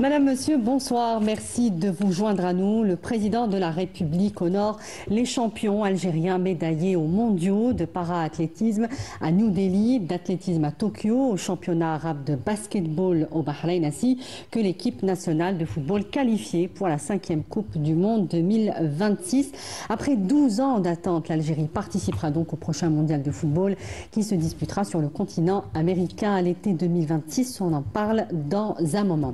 Madame, Monsieur, bonsoir. Merci de vous joindre à nous. Le président de la République honore les champions algériens médaillés aux mondiaux de para-athlétisme à New Delhi, d'athlétisme à Tokyo, au championnat arabe de basketball au Bahreïn, ainsi que l'équipe nationale de football qualifiée pour la 5e Coupe du Monde 2026. Après 12 ans d'attente, l'Algérie participera donc au prochain mondial de football qui se disputera sur le continent américain à l'été 2026. On en parle dans un moment.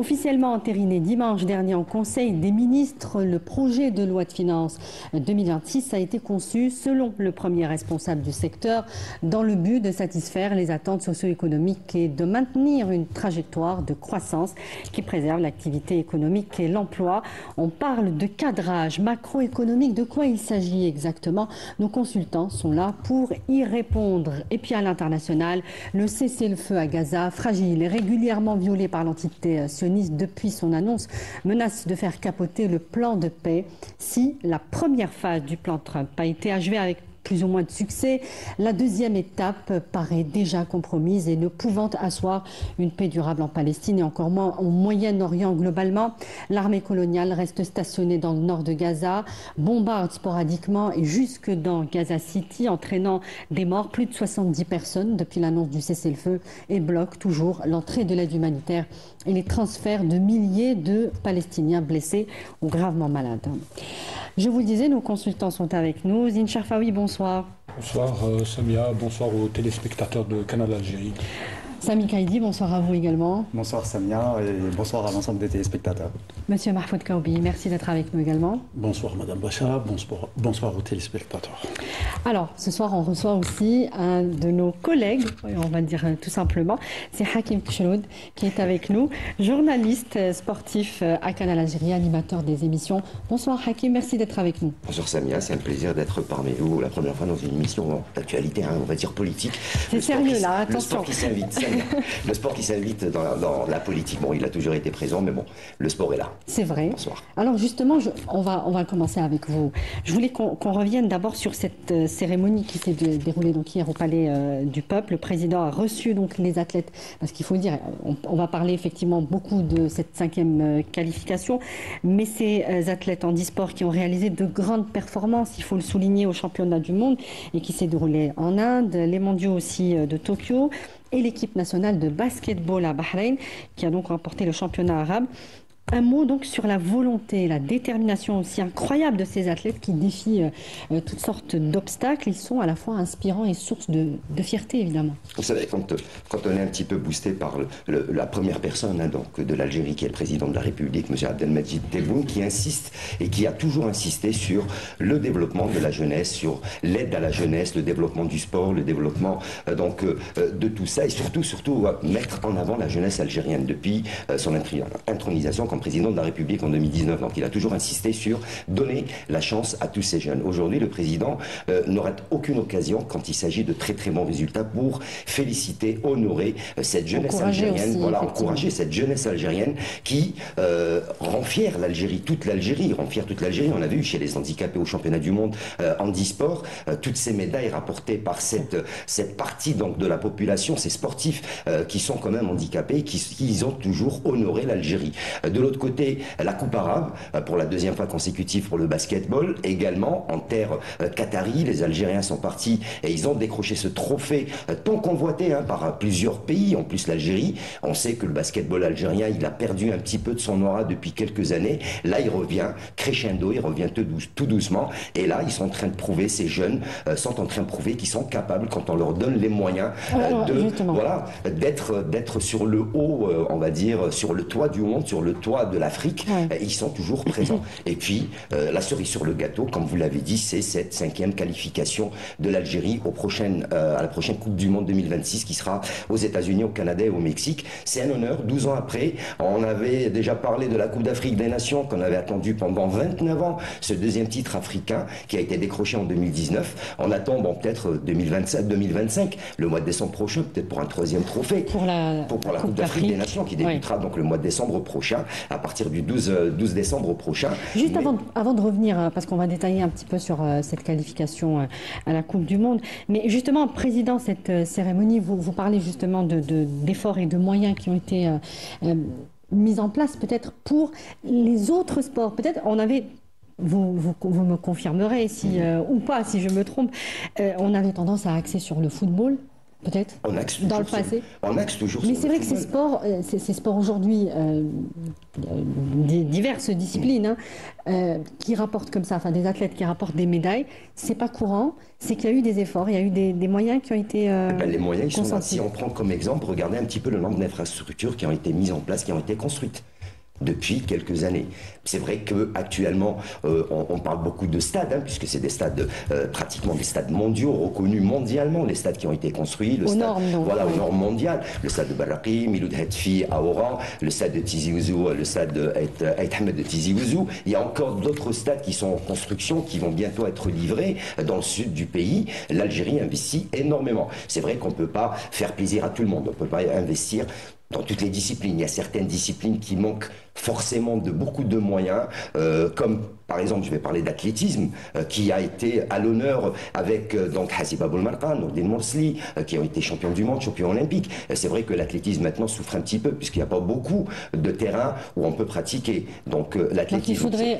Officiellement entériné dimanche dernier en Conseil des ministres, le projet de loi de finances 2026 a été conçu selon le premier responsable du secteur dans le but de satisfaire les attentes socio-économiques et de maintenir une trajectoire de croissance qui préserve l'activité économique et l'emploi. On parle de cadrage macroéconomique. De quoi il s'agit exactement? Nos consultants sont là pour y répondre. Et puis à l'international, le cessez-le-feu à Gaza, fragile et régulièrement violé par l'entité sioniste depuis son annonce, menace de faire capoter le plan de paix si la première phase du plan Trump a été achevée avec plus ou moins de succès. La deuxième étape paraît déjà compromise et ne pouvant asseoir une paix durable en Palestine et encore moins au Moyen-Orient globalement. L'armée coloniale reste stationnée dans le nord de Gaza, bombarde sporadiquement et jusque dans Gaza City, entraînant des morts, plus de 70 personnes depuis l'annonce du cessez-le-feu, et bloque toujours l'entrée de l'aide humanitaire et les transferts de milliers de Palestiniens blessés ou gravement malades. Je vous le disais, nos consultants sont avec nous. Zine Cherfaoui, bonsoir. Bonsoir Samia, bonsoir aux téléspectateurs de Canal Algérie. Sami Kaidi, bonsoir à vous également. Bonsoir Samia et bonsoir à l'ensemble des téléspectateurs. Monsieur Mahfoud Kaoubi, merci d'être avec nous également. Bonsoir Madame Bachara, bonsoir aux téléspectateurs. Alors, ce soir, on reçoit aussi un de nos collègues, on va dire tout simplement, c'est Hakim Tchloud qui est avec nous, journaliste sportif à Canal Algérie, animateur des émissions. Bonsoir Hakim, merci d'être avec nous. Bonsoir Samia, c'est un plaisir d'être parmi vous la première fois dans une émission d'actualité, on va dire politique. C'est sérieux là, attention. Le sport qui s'invite, le sport qui s'invite dans la politique, bon, il a toujours été présent, mais bon, le sport est là. C'est vrai. Bonsoir. Alors justement, on va commencer avec vous. Je voulais qu'on revienne d'abord sur cette cérémonie qui s'est déroulée donc hier au Palais du Peuple. Le président a reçu donc les athlètes, parce qu'il faut le dire, on va parler effectivement beaucoup de cette 5e qualification, mais ces athlètes en e-sport qui ont réalisé de grandes performances, il faut le souligner, au championnat du monde et qui s'est déroulé en Inde, les mondiaux aussi de Tokyo, et l'équipe nationale de basketball à Bahreïn qui a donc remporté le championnat arabe. Un mot donc sur la volonté, la détermination aussi incroyable de ces athlètes qui défient toutes sortes d'obstacles. Ils sont à la fois inspirants et source de fierté évidemment. Vous savez, quand on est un petit peu boosté par la première personne donc, de l'Algérie qui est le président de la République, M. Abdelmadjid Tebboune, qui insiste et qui a toujours insisté sur le développement de la jeunesse, sur l'aide à la jeunesse, le développement du sport, le développement de tout ça et surtout mettre en avant la jeunesse algérienne depuis son intronisation comme président de la République en 2019. Donc il a toujours insisté sur donner la chance à tous ces jeunes. Aujourd'hui, le président n'aura aucune occasion quand il s'agit de très très bons résultats pour féliciter, honorer cette jeunesse algérienne. Aussi, voilà, encourager cette jeunesse algérienne qui rend fière l'Algérie, toute l'Algérie, rend fière toute l'Algérie. On a vu chez les handicapés au championnat du monde handisport, toutes ces médailles rapportées par cette partie donc de la population, ces sportifs qui sont quand même handicapés, qui ont toujours honoré l'Algérie. De l'autre côté, la Coupe arabe, pour la 2e fois consécutive pour le basketball, également en terre qatari, les Algériens sont partis et ils ont décroché ce trophée tant convoité par plusieurs pays, en plus l'Algérie. On sait que le basketball algérien, il a perdu un petit peu de son aura depuis quelques années. Là, il revient crescendo, il revient tout doucement. Et là, ils sont en train de prouver, ces jeunes sont en train de prouver qu'ils sont capables, quand on leur donne les moyens, d'être sur le haut, on va dire, sur le toit du monde, sur le toit de l'Afrique, ils sont toujours présents. Et puis, la cerise sur le gâteau, comme vous l'avez dit, c'est cette 5e qualification de l'Algérie à la prochaine Coupe du Monde 2026 qui sera aux États-Unis, au Canada et au Mexique. C'est un honneur, 12 ans après. On avait déjà parlé de la Coupe d'Afrique des Nations qu'on avait attendu pendant 29 ans, ce 2e titre africain qui a été décroché en 2019. On attend peut-être 2027-2025, le mois de décembre prochain, peut-être pour un 3e trophée. Pour la Coupe d'Afrique des Nations qui débutera donc le mois de décembre prochain. À partir du 12 décembre prochain. Juste avant de revenir, parce qu'on va détailler un petit peu sur cette qualification à la Coupe du Monde, mais justement, président, cette cérémonie, vous parlez justement d'efforts et de moyens qui ont été mise en place peut-être pour les autres sports. Peut-être on avait, vous me confirmerez si, ou pas si je me trompe, on avait tendance à axer sur le football. Peut-être dans le passé. On axe toujours. Mais c'est vrai que ces sports aujourd'hui, diverses disciplines, qui rapportent comme ça, enfin des athlètes qui rapportent des médailles, c'est pas courant. C'est qu'il y a eu des efforts, il y a eu des moyens qui ont été les moyens, ils sont là. consentis. Si on prend comme exemple, regardez un petit peu le nombre d'infrastructures qui ont été mises en place, qui ont été construites depuis quelques années. C'est vrai qu'actuellement, on parle beaucoup de stades, puisque c'est des stades, pratiquement des stades mondiaux, reconnus mondialement, les stades qui ont été construits. Aux normes, donc. Voilà, aux normes mondiales. Le stade de Barraqi, Miloud Hetfi à Oran, le stade de Tizi Ouzou, le stade de Aït Ahmed de Tizi Ouzou. Il y a encore d'autres stades qui sont en construction, qui vont bientôt être livrés dans le sud du pays. L'Algérie investit énormément. C'est vrai qu'on ne peut pas faire plaisir à tout le monde. On ne peut pas investir dans toutes les disciplines. Il y a certaines disciplines qui manquent forcément de beaucoup de moyens, comme par exemple, je vais parler d'athlétisme, qui a été à l'honneur avec donc Hassib Aboulmarqan, Nourdine Morsli, qui ont été champions du monde, champions olympiques. C'est vrai que l'athlétisme maintenant souffre un petit peu, puisqu'il n'y a pas beaucoup de terrains où on peut pratiquer. Donc l'athlétisme... Donc il faudrait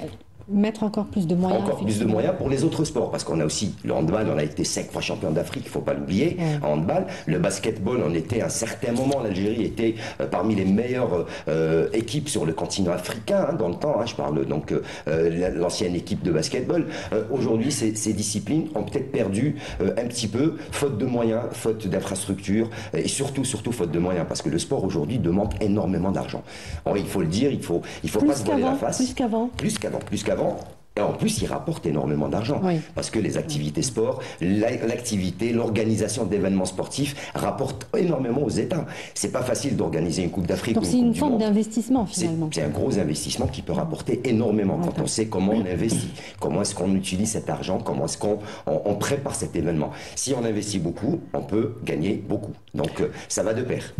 mettre encore plus de moyens. Encore plus de moyens pour les autres sports, parce qu'on a aussi le handball, on a été 5 fois champion d'Afrique, il ne faut pas l'oublier, en handball. Le basketball, on était à un certain moment, l'Algérie était parmi les meilleures équipes sur le continent africain, dans le temps, je parle donc l'ancienne équipe de basketball. Aujourd'hui, ces disciplines ont peut-être perdu un petit peu, faute de moyens, faute d'infrastructures, et surtout faute de moyens, parce que le sport aujourd'hui demande énormément d'argent. Il faut le dire, il faut pas se voiler la face. Plus qu'avant. Plus qu'avant. Et en plus, il rapporte énormément d'argent. Oui. Parce que les activités sport, l'activité, l'organisation d'événements sportifs rapportent énormément aux États. C'est pas facile d'organiser une Coupe d'Afrique. Donc c'est une forme d'investissement finalement. C'est un gros investissement qui peut rapporter énormément quand on sait comment on investit, comment est-ce qu'on utilise cet argent, comment est-ce qu'on prépare cet événement. Si on investit beaucoup, on peut gagner beaucoup. Donc ça va de pair.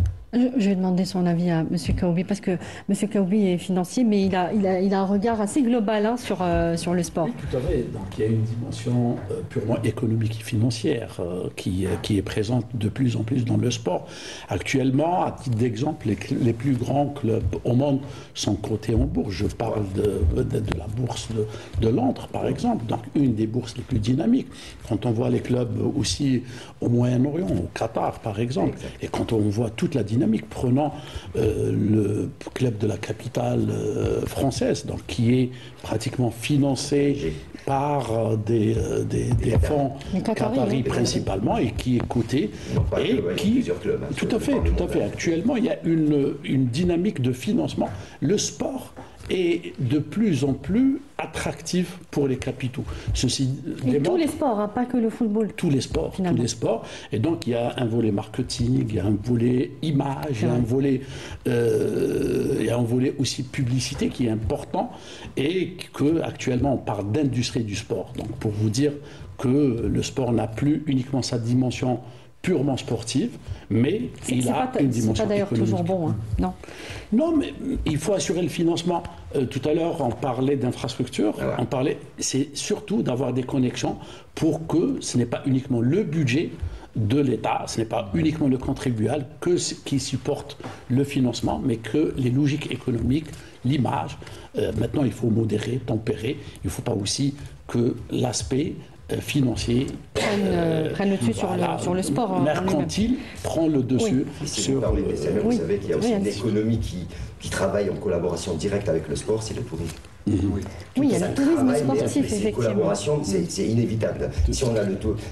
Je vais demander son avis à M. Kaoubi, parce que M. Kaoubi est financier, mais il a un regard assez global sur le sport. Oui, tout à fait. Donc il y a une dimension purement économique et financière qui est présente de plus en plus dans le sport. Actuellement, à titre d'exemple, les plus grands clubs au monde sont cotés en bourse. Je parle de la bourse de Londres, par exemple, donc une des bourses les plus dynamiques. Quand on voit les clubs aussi au Moyen-Orient, au Qatar, par exemple, et quand on voit toute la dynamique, prenant le club de la capitale française, donc qui est pratiquement financé par des fonds qataris principalement et qui est coté et qui tout à fait actuellement il y a une dynamique de financement. Le sport est de plus en plus attractif pour les capitaux. Ceci démontre tous les sports, pas que le football. Tous les sports. Et donc il y a un volet marketing, il y a un volet image, il y a un volet aussi publicité qui est important et que actuellement on parle d'industrie du sport. Donc pour vous dire que le sport n'a plus uniquement sa dimension purement sportive, mais il a une dimension économique. C'est pas d'ailleurs toujours bon, non. Non, mais il faut assurer le financement. Tout à l'heure, on parlait d'infrastructures, c'est surtout d'avoir des connexions pour que ce n'est pas uniquement le budget de l'État, ce n'est pas uniquement le contribuable qui supporte le financement, mais que les logiques économiques, l'image, maintenant il faut modérer, tempérer, il ne faut pas aussi que l'aspect financier prennent le dessus sur le sport. Mercantile prend le dessus sur... Vous savez qu'il y a aussi une économie qui travaille en collaboration directe avec le sport, c'est le tourisme. Oui, il y a le tourisme sportif, effectivement. Ces collaborations, c'est inévitable.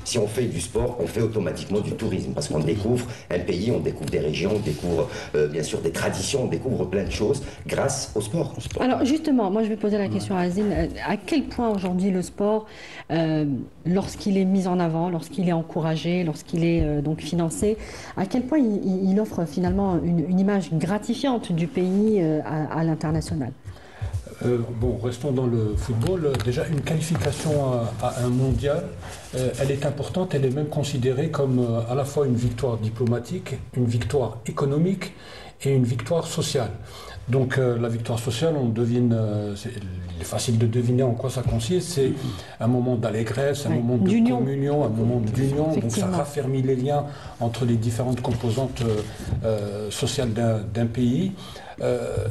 Si on fait du sport, on fait automatiquement du tourisme, parce qu'on découvre un pays, on découvre des régions, on découvre bien sûr des traditions, on découvre plein de choses grâce au sport. Alors justement, moi je vais poser la question à Azine. À quel point aujourd'hui le sport, lorsqu'il est mis en avant, lorsqu'il est encouragé, lorsqu'il est donc financé, à quel point il offre finalement une image gratifiante du pays à l'international? Restons dans le football. Déjà, une qualification à un mondial, elle est importante, elle est même considérée comme à la fois une victoire diplomatique, une victoire économique et une victoire sociale. Donc la victoire sociale, on devine, il est facile de deviner en quoi ça consiste. C'est un moment d'allégresse, un moment de communion, un moment d'union. Donc ça raffermit les liens entre les différentes composantes sociales d'un pays.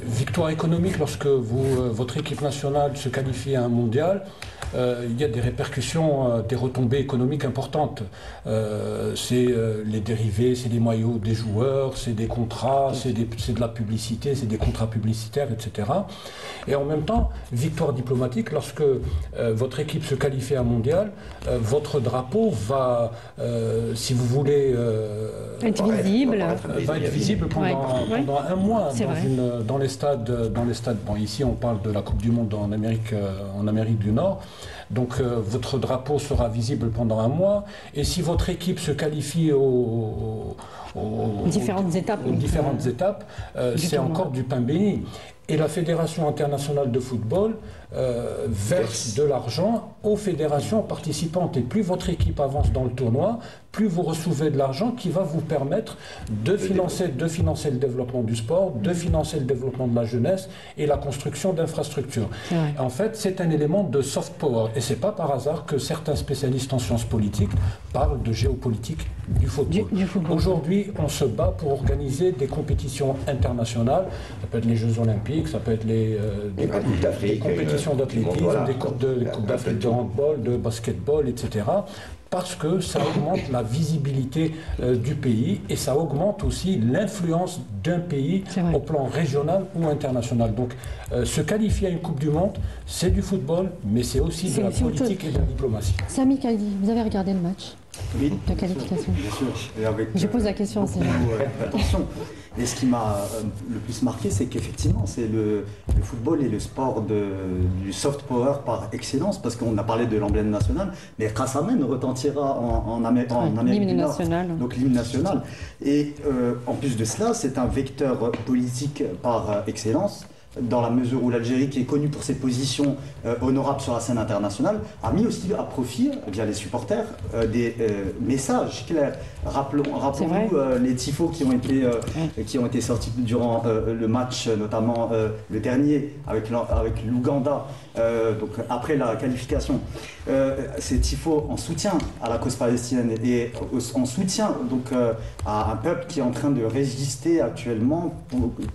Victoire économique, lorsque votre équipe nationale se qualifie à un mondial, il y a des répercussions, des retombées économiques importantes. C'est les dérivés, c'est les maillots des joueurs, c'est des contrats, c'est de la publicité, c'est des contrats publicitaires, etc. Et en même temps, victoire diplomatique, lorsque votre équipe se qualifie à un mondial, votre drapeau va, si vous voulez, être visible. Va être visible pendant un mois dans les stades. Bon, ici, on parle de la Coupe du Monde en Amérique du Nord. Donc votre drapeau sera visible pendant un mois. Et si votre équipe se qualifie aux différentes étapes, c'est encore du pain béni. Et la Fédération internationale de football verse de l'argent aux fédérations participantes. Et plus votre équipe avance dans le tournoi, plus vous recevez de l'argent qui va vous permettre de financer le développement du sport, de financer le développement de la jeunesse et la construction d'infrastructures. En fait, c'est un élément de soft power. Et ce n'est pas par hasard que certains spécialistes en sciences politiques parlent de géopolitique du football. Aujourd'hui, on se bat pour organiser des compétitions internationales. Ça peut être les Jeux Olympiques, ça peut être des compétitions d'athlétisme, des coupes d'Afrique de handball, de basketball, etc. Parce que ça augmente la visibilité du pays et ça augmente aussi l'influence d'un pays au plan régional ou international. Donc se qualifier à une Coupe du Monde, c'est du football, mais c'est aussi de la politique et de la diplomatie. Sami Khalidi, vous avez regardé le match de qualification? Bien sûr. Je pose la question. Attention. Et ce qui m'a le plus marqué, c'est qu'effectivement, c'est le football et le sport du soft power par excellence, parce qu'on a parlé de l'emblème national, mais Khassamen retentira en Amérique du Nord, donc l'hymne national. Et en plus de cela, c'est un vecteur politique par excellence, dans la mesure où l'Algérie, qui est connue pour ses positions honorables sur la scène internationale, a mis aussi à profit, via les supporters, des messages clairs. Rappelons-nous les tifos qui ont été sortis durant le match, notamment le dernier avec l'Ouganda, donc après la qualification. Ces tifos en soutien à la cause palestinienne et en soutien donc à un peuple qui est en train de résister actuellement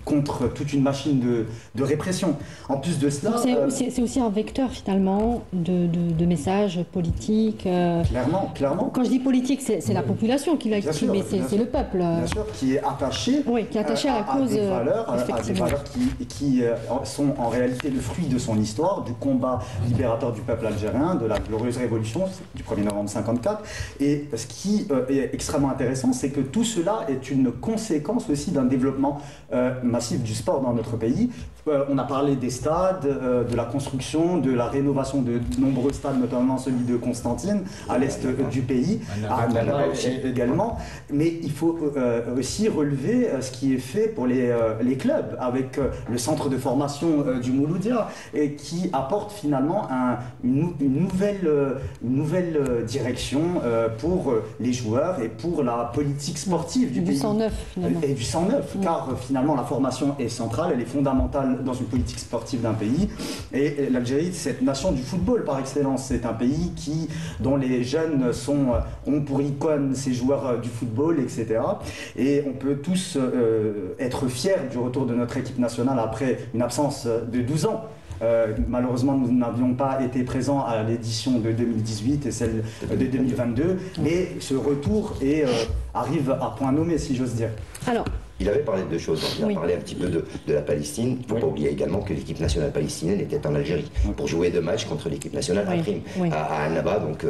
contre toute une machine de répression. En plus de cela... C'est aussi un vecteur finalement de messages politiques. Clairement. Quand je dis politique, c'est la population qui l'a exprimé, c'est le peuple. Bien sûr, qui est attaché, à la cause. À des valeurs qui sont en réalité le fruit de son histoire, du combat libérateur du peuple algérien, de la glorieuse révolution du 1er novembre 1954. Et ce qui est extrêmement intéressant, c'est que tout cela est une conséquence aussi d'un développement massif du sport dans notre pays. On a parlé des stades, de la construction, de la rénovation de nombreux stades, notamment celui de Constantine, à l'est du pays, à Annaba également. Mais il faut aussi relever ce qui est fait pour les clubs, avec le centre de formation du Mouloudia, et qui apporte finalement une nouvelle direction pour les joueurs et pour la politique sportive du pays. Du sang neuf, finalement. Et du sang neuf, car finalement la formation est centrale, elle est fondamentale dans une politique sportive d'un pays. Et l'Algérie, cette nation du football par excellence, c'est un pays dont les jeunes ont pour icône ces joueurs du football, etc. Et on peut tous être fiers du retour de notre équipe nationale après une absence de 12 ans. Malheureusement, nous n'avions pas été présents à l'édition de 2018 et celle de 2022, mais ce retour arrive à point nommé, si j'ose dire. Alors, il avait parlé de deux choses. Il a parlé un petit peu de la Palestine. Il ne faut pas oublier également que l'équipe nationale palestinienne était en Algérie pour jouer 2 matchs contre l'équipe nationale à Annaba. Donc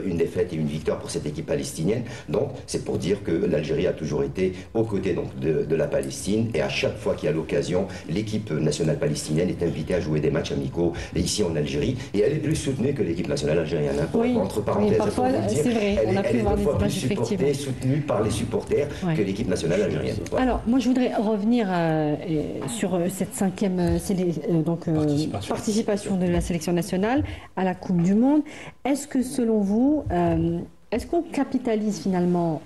une défaite et une victoire pour cette équipe palestinienne. Donc c'est pour dire que l'Algérie a toujours été aux côtés donc, de la Palestine. Et à chaque fois qu'il y a l'occasion, l'équipe nationale palestinienne est invitée à jouer des matchs amicaux ici en Algérie. Et elle est plus soutenue que l'équipe nationale algérienne. Entre parenthèses, parfois, c'est vrai. Elle est 2 fois plus supportée, soutenue par les supporters que l'équipe nationale algérienne. Alors, moi, je voudrais revenir sur cette 5e participation de la sélection nationale à la Coupe du Monde. Est-ce que, selon vous, est-ce qu'on capitalise finalement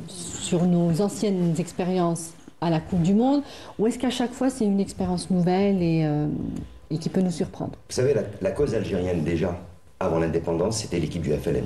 sur nos anciennes expériences à la Coupe du Monde, ou est-ce qu'à chaque fois c'est une expérience nouvelle et qui peut nous surprendre? Vous savez, la cause algérienne déjà, avant l'indépendance, c'était l'équipe du FLN.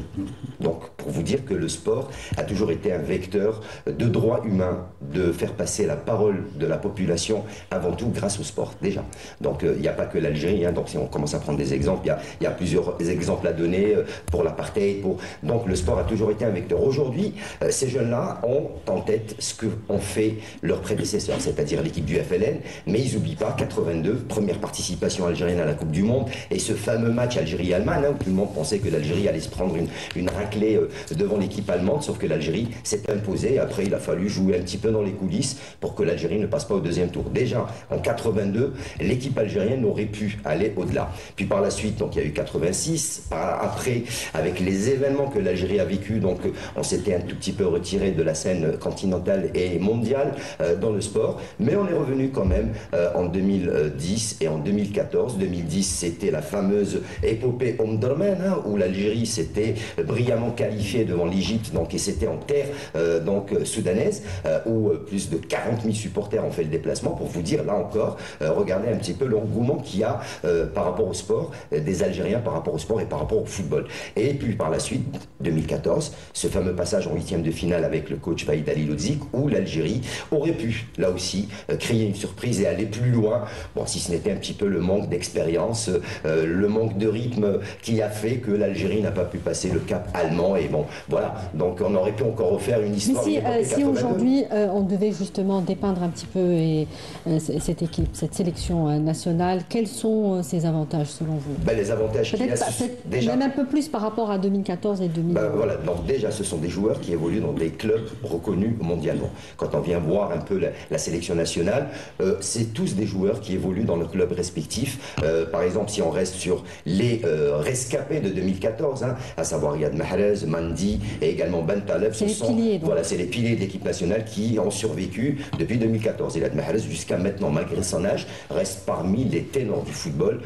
Donc, pour vous dire que le sport a toujours été un vecteur de droits humains, de faire passer la parole de la population avant tout grâce au sport, déjà. Donc, il n'y a pas que l'Algérie, hein, donc si on commence à prendre des exemples, il y a plusieurs exemples à donner pour l'apartheid. Donc, le sport a toujours été un vecteur. Aujourd'hui, ces jeunes-là ont en tête ce qu'ont fait leurs prédécesseurs, c'est-à-dire l'équipe du FLN, mais ils n'oublient pas 82, première participation algérienne à la Coupe du Monde, et ce fameux match Algérie-Allemagne, hein, tout le monde pensait que l'Algérie allait se prendre une raclée devant l'équipe allemande, sauf que l'Algérie s'est imposée. Après, il a fallu jouer un petit peu dans les coulisses pour que l'Algérie ne passe pas au deuxième tour. Déjà, en 82, l'équipe algérienne aurait pu aller au-delà. Puis par la suite, donc il y a eu 86. Après, avec les événements que l'Algérie a vécu, donc on s'était un tout petit peu retiré de la scène continentale et mondiale dans le sport. Mais on est revenu quand même en 2010 et en 2014. 2010, c'était la fameuse épopée Omdurman, hein, où l'Algérie s'était brillamment qualifiée devant l'Égypte, donc, et c'était en terre soudanaise, où plus de 40 000 supporters ont fait le déplacement. Pour vous dire, là encore, regardez un petit peu l'engouement qu'il y a par rapport au sport, des Algériens par rapport au sport et par rapport au football. Et puis par la suite, 2014, ce fameux passage en huitième de finale avec le coach Vaïd Ali Lodzik, où l'Algérie aurait pu, là aussi, créer une surprise et aller plus loin, bon, si ce n'était un petit peu le manque d'expérience, le manque de rythme qui a fait que l'Algérie n'a pas pu passer le cap allemand. Et bon, voilà, donc on aurait pu encore refaire une histoire. Mais si aujourd'hui on devait justement dépeindre un petit peu cette équipe, cette sélection nationale, quels sont ses avantages selon vous? Les avantages qu'il y a, déjà, même un peu plus par rapport à 2014 et 2000. Voilà, donc déjà ce sont des joueurs qui évoluent dans des clubs reconnus mondialement. Quand on vient voir un peu la sélection nationale, c'est tous des joueurs qui évoluent dans leurs clubs respectifs. Par exemple, si on reste sur les rescapés de 2014, hein, à savoir Riyad Mahrez, Mandi et également Ben Taleb, voilà, c'est les piliers de l'équipe nationale qui ont survécu depuis 2014. Riyad Mahrez, jusqu'à maintenant, malgré son âge, reste parmi les ténors du football,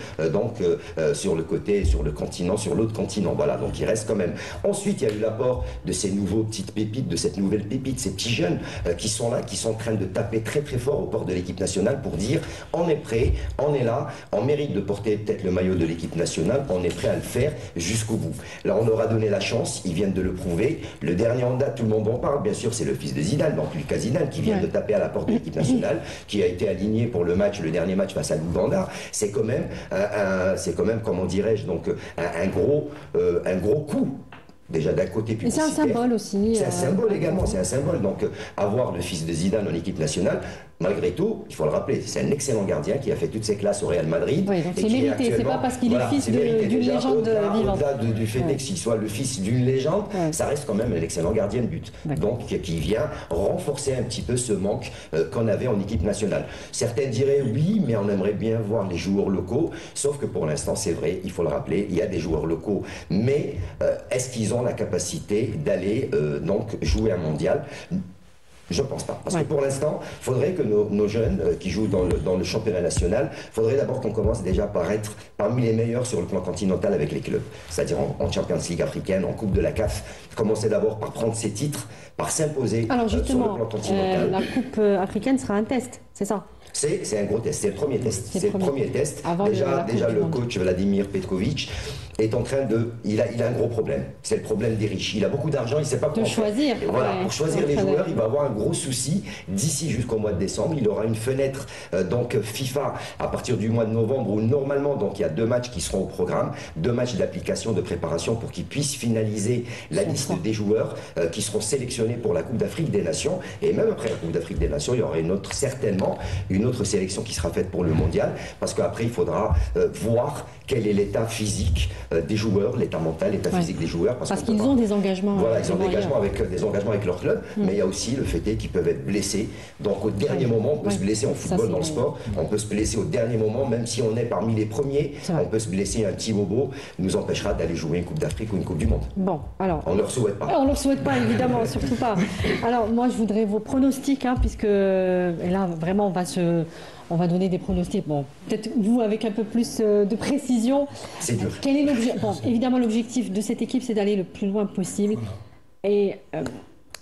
sur le côté, sur le continent, sur l'autre continent. Voilà, donc il reste quand même. Ensuite, il y a eu l'apport de ces nouveaux petites pépites, de cette nouvelle pépite, ces petits jeunes qui sont là, qui sont en train de taper très très fort aux portes de l'équipe nationale pour dire on est prêt, on est là, on mérite de porter peut-être le maillot de l'équipe nationale, on est prêt à le faire jusqu'au bout. Là, on leur a donné la chance, ils viennent de le prouver. Le dernier en date, tout le monde en parle, bien sûr, c'est le fils de Zidane, donc Lucas Zidane, qui vient de taper à la porte de l'équipe nationale, qui a été aligné pour le dernier match face à l'Ouganda. C'est quand même, comment dirais-je, donc un gros coup. Déjà d'un côté publicitaire. Et c'est un symbole aussi. C'est un symbole également, c'est un symbole. Donc avoir le fils de Zidane en équipe nationale, malgré tout, il faut le rappeler, c'est un excellent gardien qui a fait toutes ses classes au Real Madrid. Oui, donc c'est mérité, c'est pas parce qu'il est fils d'une légende vivante. Au-delà du fait qu'il soit le fils d'une légende, ça reste quand même un excellent gardien de but. Donc qui vient renforcer un petit peu ce manque qu'on avait en équipe nationale. Certains diraient oui, mais on aimerait bien voir les joueurs locaux, sauf que pour l'instant, c'est vrai, il faut le rappeler, il y a des joueurs locaux, mais est-ce qu'ils ont la capacité d'aller donc jouer un mondial? Je ne pense pas. Parce que pour l'instant, il faudrait que nos jeunes qui jouent dans le championnat national, il faudrait d'abord qu'on commence déjà par être parmi les meilleurs sur le plan continental avec les clubs. C'est-à-dire en Champions League africaine, en Coupe de la CAF. Commencer d'abord par prendre ses titres, par s'imposer sur le plan continental. La Coupe africaine sera un test, c'est ça? C'est un gros test, c'est le premier test. C'est le premier test. Déjà le coach Vladimir Petkovic est en train de... Il a un gros problème. C'est le problème des riches. Il a beaucoup d'argent, il ne sait pas quoi choisir. Voilà, pour choisir les joueurs, il va avoir un gros souci. D'ici jusqu'au mois de décembre, il aura une fenêtre donc FIFA à partir du mois de novembre où normalement donc il y a 2 matchs qui seront au programme, 2 matchs d'application, de préparation pour qu'ils puissent finaliser la liste des joueurs qui seront sélectionnés pour la Coupe d'Afrique des Nations. Et même après la Coupe d'Afrique des Nations, il y aura certainement une autre sélection qui sera faite pour le mondial, parce qu'après il faudra voir quel est l'état physique des joueurs, l'état mental, l'état physique des joueurs. Parce qu'ils ont des engagements. Voilà, ils ont des engagements avec leur club, mais il y a aussi le fait qu'ils peuvent être blessés. Donc au dernier moment, on peut se blesser en football, dans le sport, on peut se blesser au dernier moment, même si on est parmi les premiers, on peut se blesser, un petit bobo nous empêchera d'aller jouer une Coupe d'Afrique ou une Coupe du Monde. Bon, alors... On ne leur souhaite pas. On ne leur souhaite pas, évidemment, surtout pas. Alors moi, je voudrais vos pronostics, hein, puisque et là, vraiment, on va donner des pronostics. Bon, peut-être vous avec un peu plus de précision. C'est dur. Quel est évidemment, l'objectif de cette équipe, c'est d'aller le plus loin possible. Et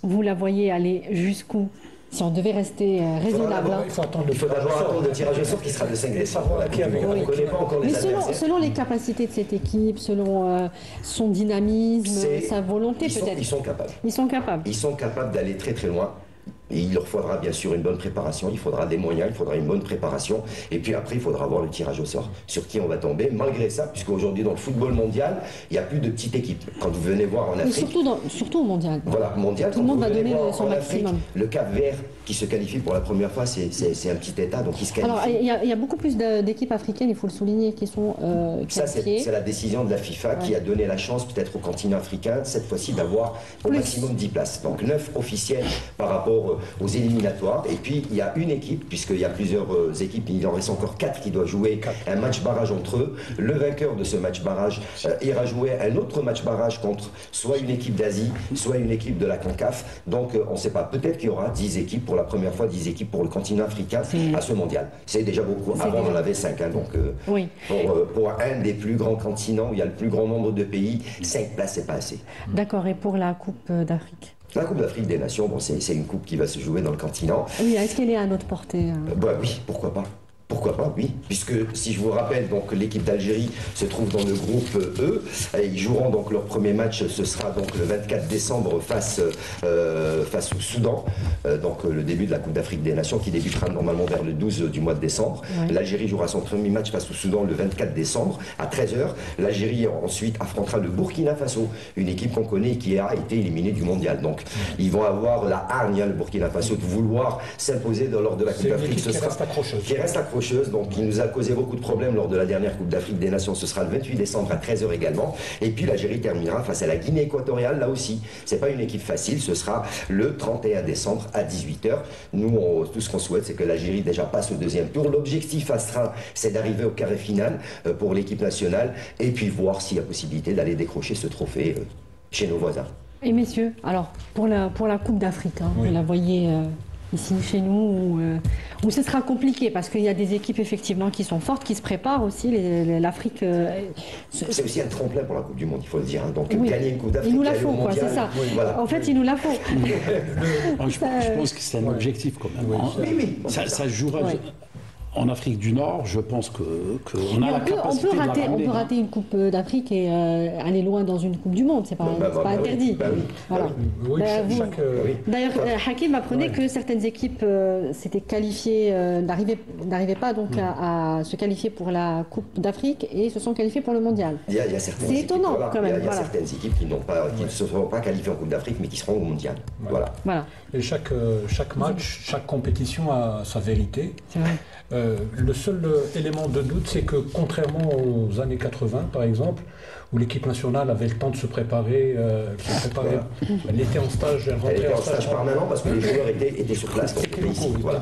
vous la voyez aller jusqu'où Si on devait rester raisonnable. Il faut d'abord attendre le tirage au sort qui sera le 5 décembre. On ne connaît pas encore les adversaires. Selon les capacités de cette équipe, selon son dynamisme, sa volonté peut-être. Ils sont capables. Ils sont capables. Ils sont capables d'aller très très loin. Et il leur faudra bien sûr une bonne préparation, il faudra des moyens, il faudra une bonne préparation. Et puis après, il faudra voir le tirage au sort, sur qui on va tomber. Malgré ça, puisqu'aujourd'hui dans le football mondial, il n'y a plus de petites équipes. Quand vous venez voir en Afrique... Mais surtout au mondial. Voilà, mondial. Tout le monde va donner son maximum. Le Cap-Vert qui se qualifie pour la première fois, c'est un petit État, donc il se qualifie. Alors, il y a beaucoup plus d'équipes africaines, il faut le souligner, qui sont qualifiées. Ça, c'est la décision de la FIFA qui a donné la chance peut-être au continent africain, cette fois-ci, d'avoir au maximum 10 places. Donc 9 officiels par rapport aux éliminatoires. Et puis, il y a une équipe, puisqu'il y a plusieurs équipes, il en reste encore 4 qui doivent jouer un match barrage entre eux. Le vainqueur de ce match barrage ira jouer un autre match barrage contre soit une équipe d'Asie, soit une équipe de la CONCAF. Donc, on ne sait pas. Peut-être qu'il y aura 10 équipes pour la première fois, 10 équipes pour le continent africain à ce mondial. C'est déjà beaucoup. Avant, on en avait 5. Hein, donc, oui. pour un des plus grands continents où il y a le plus grand nombre de pays, 5 places, c'est pas assez. D'accord. Et pour la Coupe d'Afrique? La Coupe d'Afrique des Nations, bon, c'est une coupe qui va se jouer dans le continent. Oui, est-ce qu'elle est à notre portée? Oui, pourquoi pas. Pourquoi pas, oui. Puisque, si je vous rappelle, donc l'équipe d'Algérie se trouve dans le groupe E. Et ils joueront donc leur premier match, ce sera donc le 24 décembre face au Soudan. Donc le début de la Coupe d'Afrique des Nations qui débutera normalement vers le 12 du mois de décembre. Ouais. L'Algérie jouera son premier match face au Soudan le 24 décembre à 13h. L'Algérie ensuite affrontera le Burkina Faso, une équipe qu'on connaît et qui a été éliminée du mondial. Donc ils vont avoir la hargne, le Burkina Faso, de vouloir s'imposer lors de la Coupe d'Afrique. Qui reste accrocheuse. Qui reste accrocheuse. Donc qui nous a causé beaucoup de problèmes lors de la dernière Coupe d'Afrique des Nations. Ce sera le 28 décembre à 13h également. Et puis l'Algérie terminera face à la Guinée équatoriale, là aussi. C'est pas une équipe facile, ce sera le 31 décembre à 18h. Nous, tout ce qu'on souhaite, c'est que l'Algérie déjà passe au deuxième tour. L'objectif astreint, c'est d'arriver au carré final pour l'équipe nationale et puis voir s'il y a possibilité d'aller décrocher ce trophée chez nos voisins. Et messieurs, alors pour la Coupe d'Afrique, hein, vous la voyez ici chez nous où ce sera compliqué parce qu'il y a des équipes effectivement qui sont fortes, qui se préparent aussi. L'Afrique. C'est aussi un tremplin pour la Coupe du Monde, il faut le dire. Hein. Donc gagner une Coupe d'Afrique, il nous la faut, quoi, c'est ça. Oui, voilà. En fait, il nous la faut. Je pense que c'est un objectif quand même. Oui. Ça jouera. Oui. En Afrique du Nord, je pense qu'on a la capacité de la ramener. On peut rater une Coupe d'Afrique et aller loin dans une Coupe du Monde, c'est pas interdit. D'ailleurs, Hakim apprenait que certaines équipes s'étaient qualifiées, n'arrivaient pas donc à se qualifier pour la Coupe d'Afrique et se sont qualifiées pour le Mondial. C'est étonnant quand même. Il y a certaines équipes qui ne se seront pas qualifiées en Coupe d'Afrique mais qui seront au Mondial. Voilà. Et chaque match, chaque compétition a sa vérité. C'est vrai. Le seul élément de doute, c'est que contrairement aux années 80, par exemple, où l'équipe nationale avait le temps de se préparer, elle était en stage, elle était en stage permanent parce que les joueurs étaient sur place.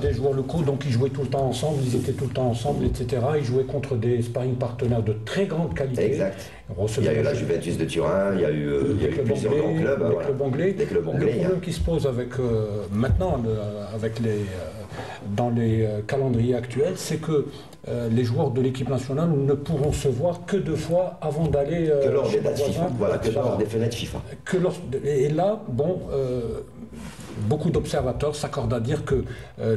Des joueurs locaux, donc ils jouaient tout le temps ensemble, ils étaient tout le temps ensemble, etc. Ils jouaient contre des sparring partenaires de très grande qualité. Exact. Il y a eu la Juventus de Turin, il y a eu plusieurs grands clubs. Des clubs anglais. Le problème qui se pose avec maintenant, dans les calendriers actuels, c'est que les joueurs de l'équipe nationale ne pourront se voir que 2 fois avant d'aller que lors des dates FIFA, que lors des fenêtres FIFA. Et là, beaucoup d'observateurs s'accordent à dire que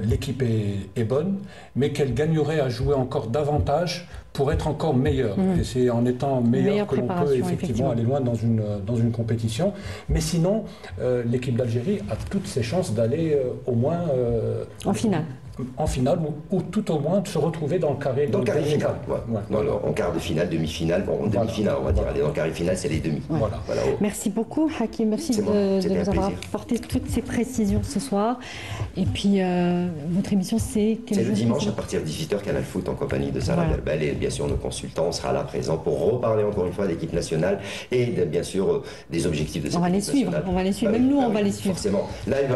l'équipe est bonne, mais qu'elle gagnerait à jouer encore davantage pour être encore meilleure. Et c'est en étant meilleur que l'on peut effectivement aller loin dans une compétition. Mais sinon, l'équipe d'Algérie a toutes ses chances d'aller au moins en finale. En finale, ou tout au moins de se retrouver dans le carré final. En quart de finale, demi-finale, demi-finale, on va dire. Aller dans le carré final, c'est les demi. Voilà. Merci beaucoup, Hakim. Merci de nous avoir apporté toutes ces précisions ce soir. Et puis, votre émission, c'est le dimanche à partir de 18h, Canal Foot, en compagnie de Sarah Berbel et bien sûr nos consultants. On sera là présents pour reparler encore une fois de l'équipe nationale et bien sûr des objectifs de cette équipe nationale. On va les suivre, même nous, on va les suivre. Forcément. Là, il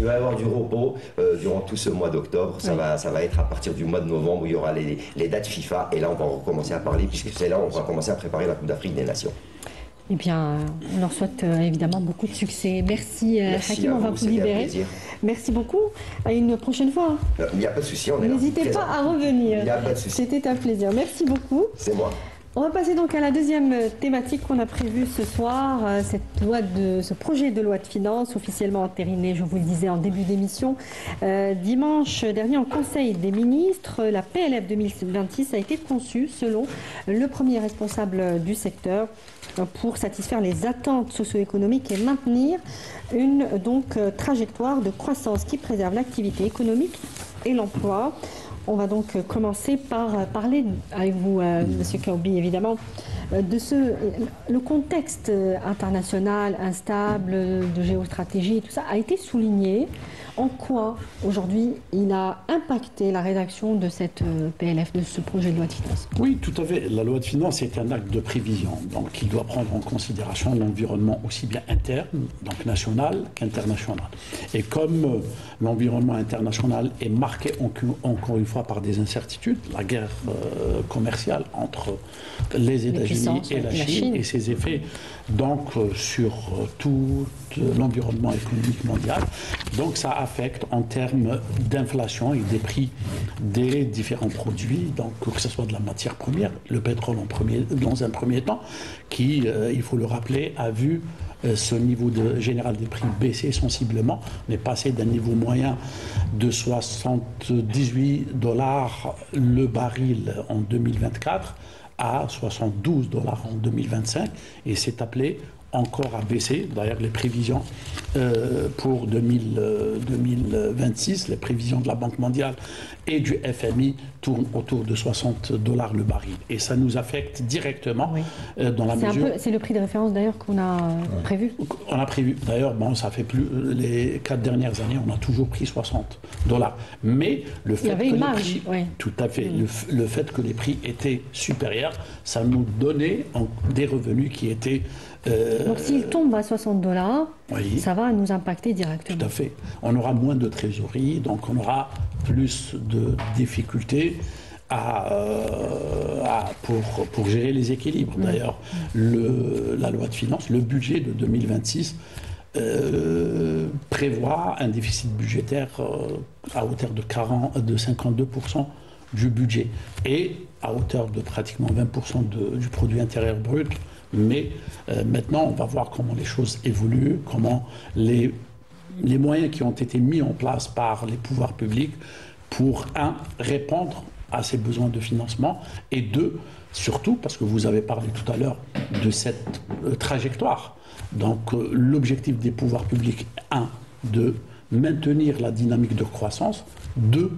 va y avoir du repos durant tout ce mois d'octobre. Ça va être à partir du mois de novembre où il y aura les dates FIFA et là on va recommencer à parler puisque c'est là où on va commencer à préparer la Coupe d'Afrique des Nations. Eh bien, on leur souhaite évidemment beaucoup de succès. Merci Hakim, on va vous libérer. Merci beaucoup. À une prochaine fois. Il n'y a pas de souci, on est là. N'hésitez pas à revenir. Il n'y a pas de souci. C'était un plaisir. Merci beaucoup. C'est moi. On va passer donc à la deuxième thématique qu'on a prévue ce soir, ce projet de loi de finances officiellement entériné, je vous le disais en début d'émission. Dimanche dernier, en Conseil des ministres, la PLF 2026 a été conçue selon le premier responsable du secteur pour satisfaire les attentes socio-économiques et maintenir une trajectoire de croissance qui préserve l'activité économique et l'emploi. On va donc commencer par parler avec vous, Monsieur Kaoubi, évidemment, de le contexte international instable, de géostratégie, et tout ça a été souligné. En quoi, aujourd'hui, il a impacté la rédaction de cette PLF, de ce projet de loi de finances? Oui, tout à fait. La loi de finances est un acte de prévision. Donc, il doit prendre en considération l'environnement aussi bien interne, donc national, qu'international. Et comme l'environnement international est marqué encore une fois par des incertitudes, la guerre commerciale entre les États-Unis et la Chine et ses effets donc sur tout l'environnement économique mondial. Donc ça affecte en termes d'inflation et des prix des différents produits, donc que ce soit de la matière première, le pétrole dans un premier temps, qui, il faut le rappeler, a vu ce niveau général des prix baisser sensiblement. On est passé d'un niveau moyen de 78$ le baril en 2024 à 72$ en 2025 et s'est appelé encore à baisser. D'ailleurs, les prévisions pour 2026, les prévisions de la Banque mondiale et du FMI tournent autour de 60$ le baril. Et ça nous affecte directement dans la mesure... C'est le prix de référence d'ailleurs qu'on a prévu. On a prévu. D'ailleurs, bon, ça fait plus... Les 4 dernières années, on a toujours pris 60$. Mais le fait que les prix... Tout à fait. Le fait que les prix étaient supérieurs, ça nous donnait des revenus qui étaient... Donc s'il tombe à 60$, ça va nous impacter directement. Tout à fait. On aura moins de trésorerie, donc on aura plus de difficultés pour gérer les équilibres. D'ailleurs, la loi de finances, le budget de 2026 prévoit un déficit budgétaire à hauteur de 52% du budget et à hauteur de pratiquement 20% du produit intérieur brut. Mais maintenant, on va voir comment les choses évoluent, comment les moyens qui ont été mis en place par les pouvoirs publics pour, répondre à ces besoins de financement, et deux, surtout, parce que vous avez parlé tout à l'heure de cette trajectoire. Donc, l'objectif des pouvoirs publics, de maintenir la dynamique de croissance, 2,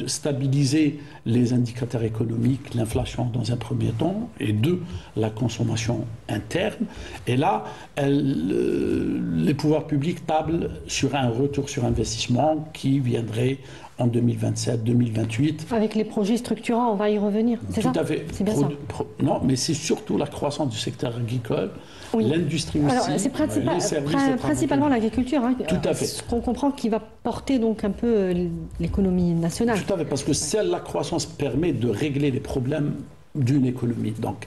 stabiliser les indicateurs économiques, l'inflation dans un premier temps, et 2, la consommation interne. Et là, les pouvoirs publics tablent sur un retour sur investissement qui viendrait en 2027-2028. Avec les projets structurants, on va y revenir, c'est ça? Tout à fait. C'est bien ça. Non, mais c'est surtout la croissance du secteur agricole, l'industrie aussi. Alors, c'est principalement l'agriculture, tout à fait. Ce qu'on comprend qui va porter donc un peu l'économie nationale. Tout à fait, parce que seule la croissance permet de régler les problèmes d'une économie. Donc,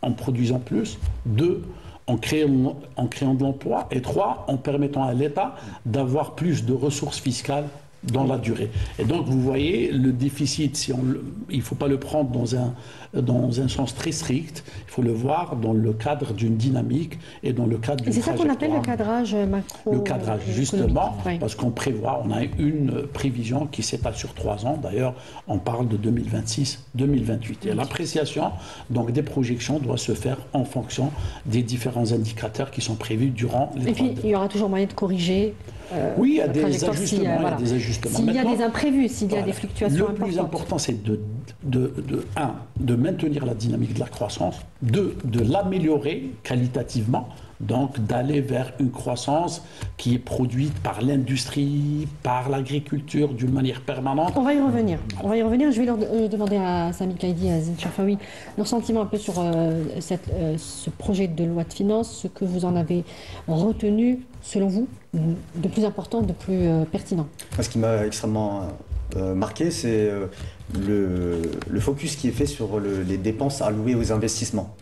en produisant plus, 2, en créant de l'emploi, et 3, en permettant à l'État d'avoir plus de ressources fiscales dans la durée. Et donc, vous voyez, le déficit, il ne faut pas le prendre dans un sens très strict, il faut le voir dans le cadre d'une dynamique et dans le cadre d'une trajectoire. C'est ça qu'on appelle le cadrage macro. Le cadrage, justement, parce qu'on prévoit, on a une prévision qui s'étale sur 3 ans. D'ailleurs, on parle de 2026-2028. Et l'appréciation donc, des projections doit se faire en fonction des différents indicateurs qui sont prévus durant les 3 ans. Et puis, il y aura toujours moyen de corriger. Oui, il y a des ajustements. S'il y a des imprévus, s'il y a des fluctuations importantes. Le plus important, c'est de maintenir la dynamique de la croissance, 2, de l'améliorer qualitativement, donc d'aller vers une croissance qui est produite par l'industrie, par l'agriculture d'une manière permanente. On va y revenir. Je vais leur demander à Sami Kaidi et à Zine Cherfaoui leur sentiment un peu sur ce projet de loi de finances, ce que vous en avez retenu, selon vous, de plus important, de plus pertinent. Ce qui m'a extrêmement marqué, c'est le focus qui est fait sur les dépenses allouées aux investissements.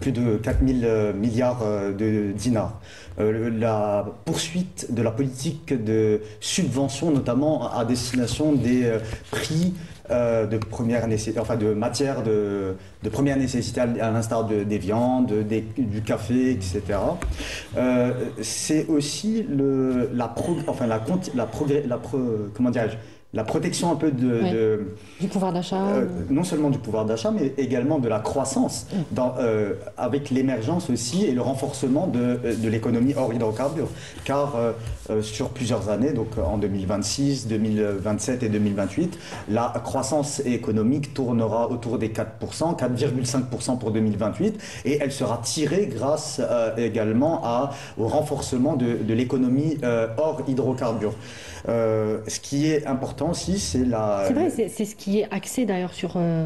Plus de 4 000 milliards de dinars. La poursuite de la politique de subvention, notamment à destination des prix de première nécessité, enfin de matières de première nécessité, à l'instar des viandes, du café, etc. C'est aussi la protection un peu du pouvoir d'achat. Non seulement du pouvoir d'achat, mais également de la croissance, avec l'émergence aussi et le renforcement de l'économie hors hydrocarbures. Car sur plusieurs années, donc en 2026, 2027 et 2028, la croissance économique tournera autour des 4%, 4,5% pour 2028, et elle sera tirée grâce également au renforcement de l'économie hors hydrocarbures. Ce qui est important aussi, c'est C'est vrai, c'est ce qui est axé d'ailleurs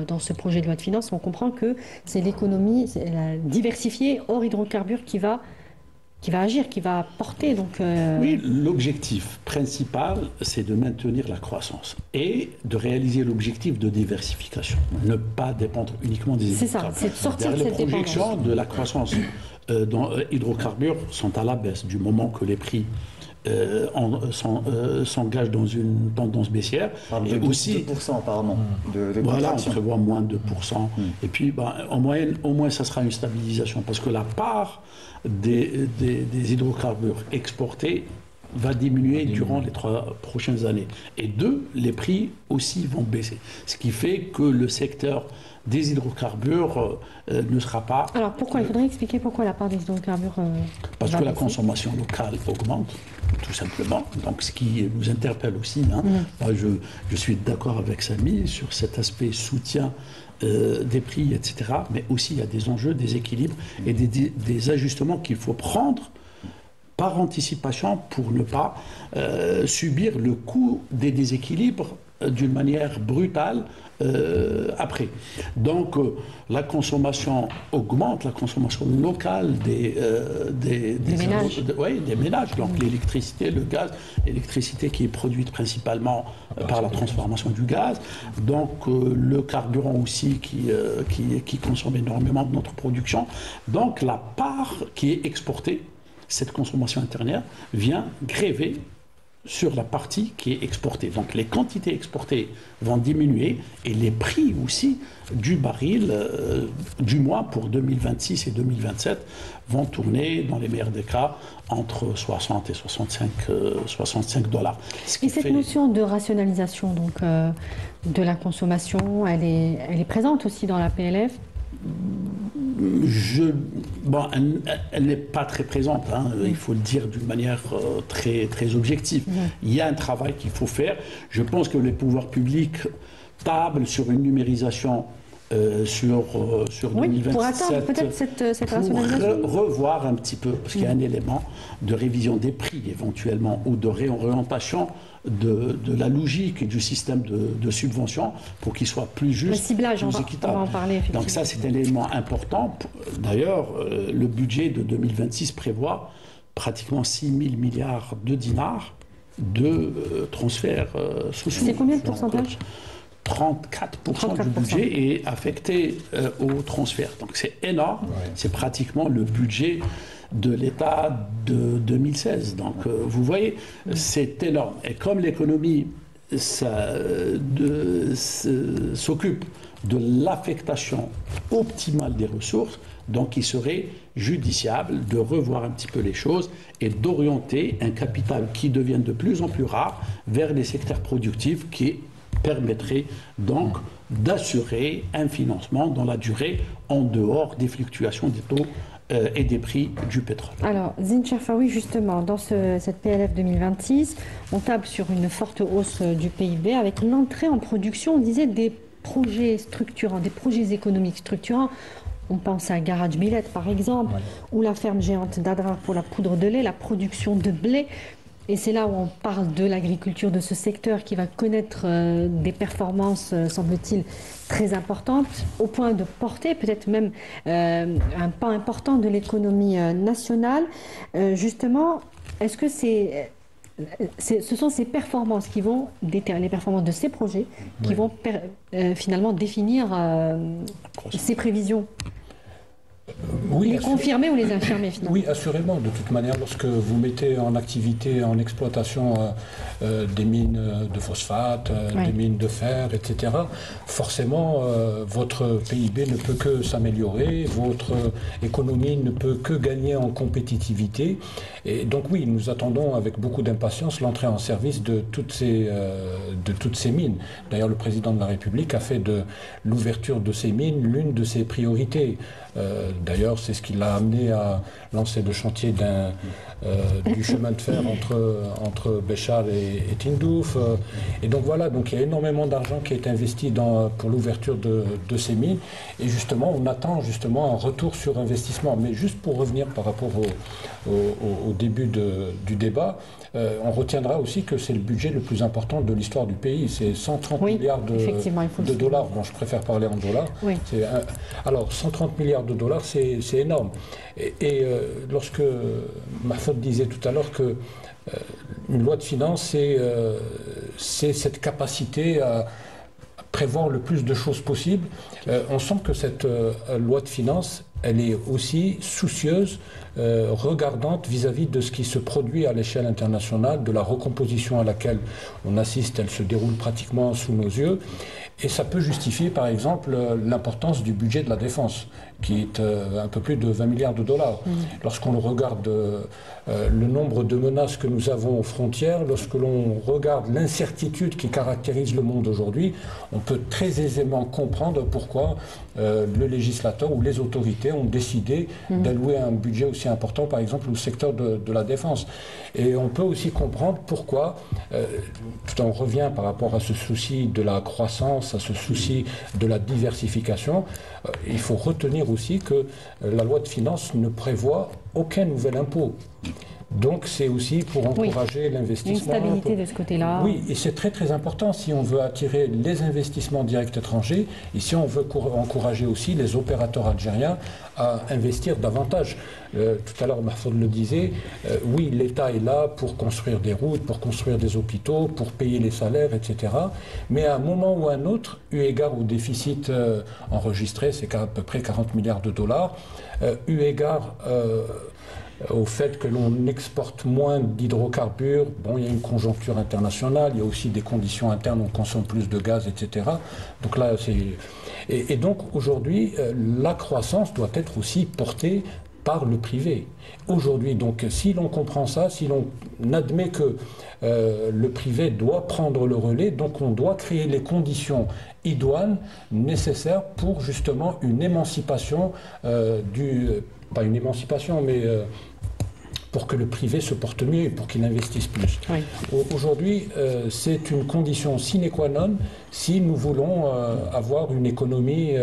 dans ce projet de loi de finances. On comprend que c'est l'économie diversifiée hors hydrocarbures qui va agir, qui va porter. Oui, l'objectif principal, c'est de maintenir la croissance et de réaliser l'objectif de diversification. Ne pas dépendre uniquement des hydrocarbures. C'est ça, c'est de sortir de cette dépendance. Les projections de la croissance dans hydrocarbures sont à la baisse du moment que les prix s'engage dans une tendance baissière. Et aussi 2% apparemment. Voilà, on prévoit moins de 2%. Et puis, en moyenne, au moins, ça sera une stabilisation. Parce que la part des hydrocarbures exportés va diminuer durant les 3 prochaines années. Et 2, les prix aussi vont baisser. Ce qui fait que le secteur des hydrocarbures ne sera pas... Alors pourquoi? Il faudrait expliquer pourquoi la part des hydrocarbures... Parce que la consommation locale augmente, tout simplement. Donc ce qui nous interpelle aussi. Moi, je suis d'accord avec Samy sur cet aspect soutien des prix, etc. Mais aussi il y a des enjeux, des équilibres et des ajustements qu'il faut prendre par anticipation pour ne pas subir le coût des déséquilibres d'une manière brutale après. Donc la consommation augmente, la consommation locale des ménages. Des ménages. Donc l'électricité, le gaz, l'électricité qui est produite principalement par la transformation du gaz. Donc le carburant aussi qui consomme énormément de notre production. Donc la part qui est exportée, cette consommation intérieure, vient gréver sur la partie qui est exportée. Donc les quantités exportées vont diminuer et les prix aussi du baril, du mois pour 2026 et 2027, vont tourner, dans les meilleurs des cas, entre 60 et 65 dollars. Et cette notion de rationalisation de la consommation, elle est présente aussi dans la PLF? Elle n'est pas très présente, il faut le dire d'une manière très, très objective. Il y a un travail qu'il faut faire. Je pense que les pouvoirs publics tablent sur une numérisation sur 2027 pour atteindre peut-être cette rationalisation. Revoir un petit peu, parce qu'il y a un élément de révision des prix éventuellement ou de réorientation de la logique et du système de subvention pour qu'il soit plus juste, le ciblage, plus équitable. On va en parler, effectivement. Donc ça, c'est un élément important. D'ailleurs, le budget de 2026 prévoit pratiquement 6 000 milliards de dinars de transferts sociaux. C'est combien de pourcentage? 34% du budget est affecté au transfert. Donc c'est énorme. C'est pratiquement le budget de l'État de 2016. Donc vous voyez, c'est énorme. Et comme l'économie s'occupe de l'affectation optimale des ressources, donc il serait judiciable de revoir un petit peu les choses et d'orienter un capital qui devient de plus en plus rare vers les secteurs productifs qui permettrait donc d'assurer un financement dans la durée en dehors des fluctuations des taux et des prix du pétrole. Alors, Zine Cherfaoui, justement, dans cette PLF 2026, on table sur une forte hausse du PIB avec l'entrée en production, on disait, des projets structurants, des projets économiques structurants. On pense à Garage Millet, par exemple, ou la ferme géante d'Adrar pour la poudre de lait, la production de blé. Et c'est là où on parle de l'agriculture, de ce secteur qui va connaître des performances, semble-t-il, très importantes, au point de porter peut-être même un pas important de l'économie nationale. Justement, est-ce que ce sont ces performances qui vont déterminer, les performances de ces projets, qui vont finalement définir ces prévisions? les confirmer ou les infirmer finalement? Oui, assurément. De toute manière, lorsque vous mettez en activité, en exploitation des mines de phosphate, des mines de fer, etc., forcément, votre PIB ne peut que s'améliorer, votre économie ne peut que gagner en compétitivité. Et donc oui, nous attendons avec beaucoup d'impatience l'entrée en service de toutes ces mines. D'ailleurs, le président de la République a fait de l'ouverture de ces mines l'une de ses priorités. D'ailleurs, c'est ce qui l'a amené à lancer le chantier du chemin de fer entre Béchar et Tindouf. Et donc voilà, donc il y a énormément d'argent qui est investi pour l'ouverture de ces mines. Et justement, on attend justement un retour sur investissement. Mais juste pour revenir par rapport au début du débat, on retiendra aussi que c'est le budget le plus important de l'histoire du pays. C'est 130 milliards de dollars. Bon, je préfère parler en dollars. Oui. Alors, 130 milliards de dollars, c'est énorme. Et lorsque Mahfoud disait tout à l'heure que une loi de finances, c'est cette capacité à prévoir le plus de choses possible, on sent que cette loi de finances, elle est aussi soucieuse, regardante vis-à-vis de ce qui se produit à l'échelle internationale, de la recomposition à laquelle on assiste, elle se déroule pratiquement sous nos yeux. Et ça peut justifier, par exemple, l'importance du budget de la défense, qui est un peu plus de 20 milliards de dollars. Lorsqu'on regarde le nombre de menaces que nous avons aux frontières, lorsque l'on regarde l'incertitude qui caractérise le monde aujourd'hui, on peut très aisément comprendre pourquoi le législateur ou les autorités ont décidé d'allouer un budget aussi important, par exemple, au secteur de la défense. Et on peut aussi comprendre pourquoi, tout on revient par rapport à ce souci de la croissance, à ce souci de la diversification, il faut retenir aussi que la loi de finances ne prévoit aucun nouvel impôt. Donc c'est aussi pour encourager l'investissement. Une stabilité de ce côté-là. Oui, et c'est très très important si on veut attirer les investissements directs étrangers et si on veut encourager aussi les opérateurs algériens à investir davantage. Tout à l'heure, Mahfoud le disait, oui, l'État est là pour construire des routes, pour construire des hôpitaux, pour payer les salaires, etc. Mais à un moment ou à un autre, eu égard au déficit enregistré, c'est à peu près 40 milliards de dollars, eu égard au fait que l'on exporte moins d'hydrocarbures, bon, il y a une conjoncture internationale, il y a aussi des conditions internes, on consomme plus de gaz, etc. Donc là, et donc aujourd'hui, la croissance doit être aussi portée par le privé. Aujourd'hui, donc, si l'on comprend ça, si l'on admet que le privé doit prendre le relais, donc on doit créer les conditions idoines nécessaires pour justement une émancipation pas une émancipation, mais pour que le privé se porte mieux et pour qu'il investisse plus. Oui. Aujourd'hui, c'est une condition sine qua non si nous voulons avoir une économie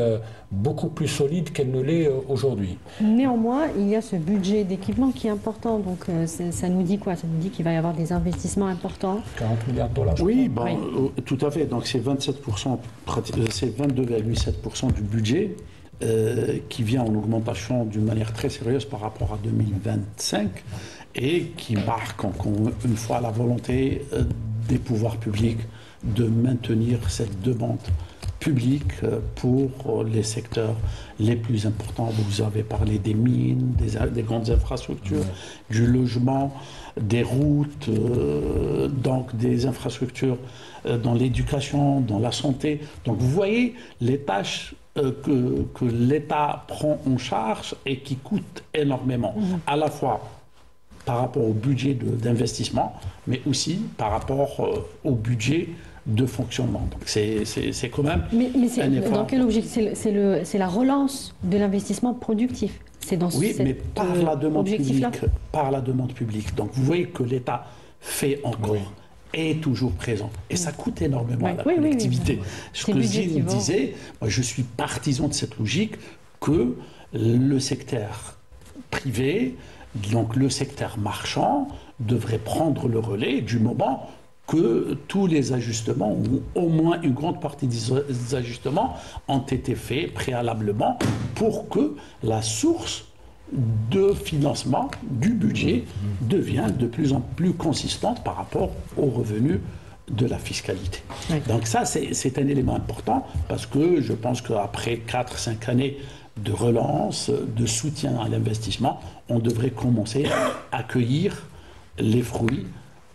beaucoup plus solide qu'elle ne l'est aujourd'hui. Néanmoins, il y a ce budget d'équipement qui est important. Donc ça nous dit quoi? Ça nous dit qu'il va y avoir des investissements importants. 40 milliards de dollars. Oui, bon, oui. Tout à fait. Donc c'est 27%, c'est 22,7% du budget. Qui vient en augmentation d'une manière très sérieuse par rapport à 2025 et qui marque encore une fois la volonté des pouvoirs publics de maintenir cette demande publique pour les secteurs les plus importants. Vous avez parlé des mines, des grandes infrastructures, du logement, des routes, donc des infrastructures dans l'éducation, dans la santé. Donc vous voyez les tâches que l'État prend en charge et qui coûtent énormément, à la fois par rapport au budget d'investissement, mais aussi par rapport au budget de fonctionnement. Donc c'est quand même un effort. Dans quel objectif? C'est la relance de l'investissement productif. C'est dans mais par la demande publique. Par la demande publique. Donc vous voyez que l'État fait encore. Oui. Est toujours présent. Et ça coûte énormément à la collectivité. Ce que Zine disait, moi je suis partisan de cette logique que le secteur privé, donc le secteur marchand, devrait prendre le relais du moment que tous les ajustements, ou au moins une grande partie des ajustements, ont été faits préalablement pour que la source de financement du budget devient de plus en plus consistante par rapport aux revenus de la fiscalité. Oui. Donc ça, c'est un élément important parce que je pense qu'après 4-5 années de relance, de soutien à l'investissement, on devrait commencer à accueillir les fruits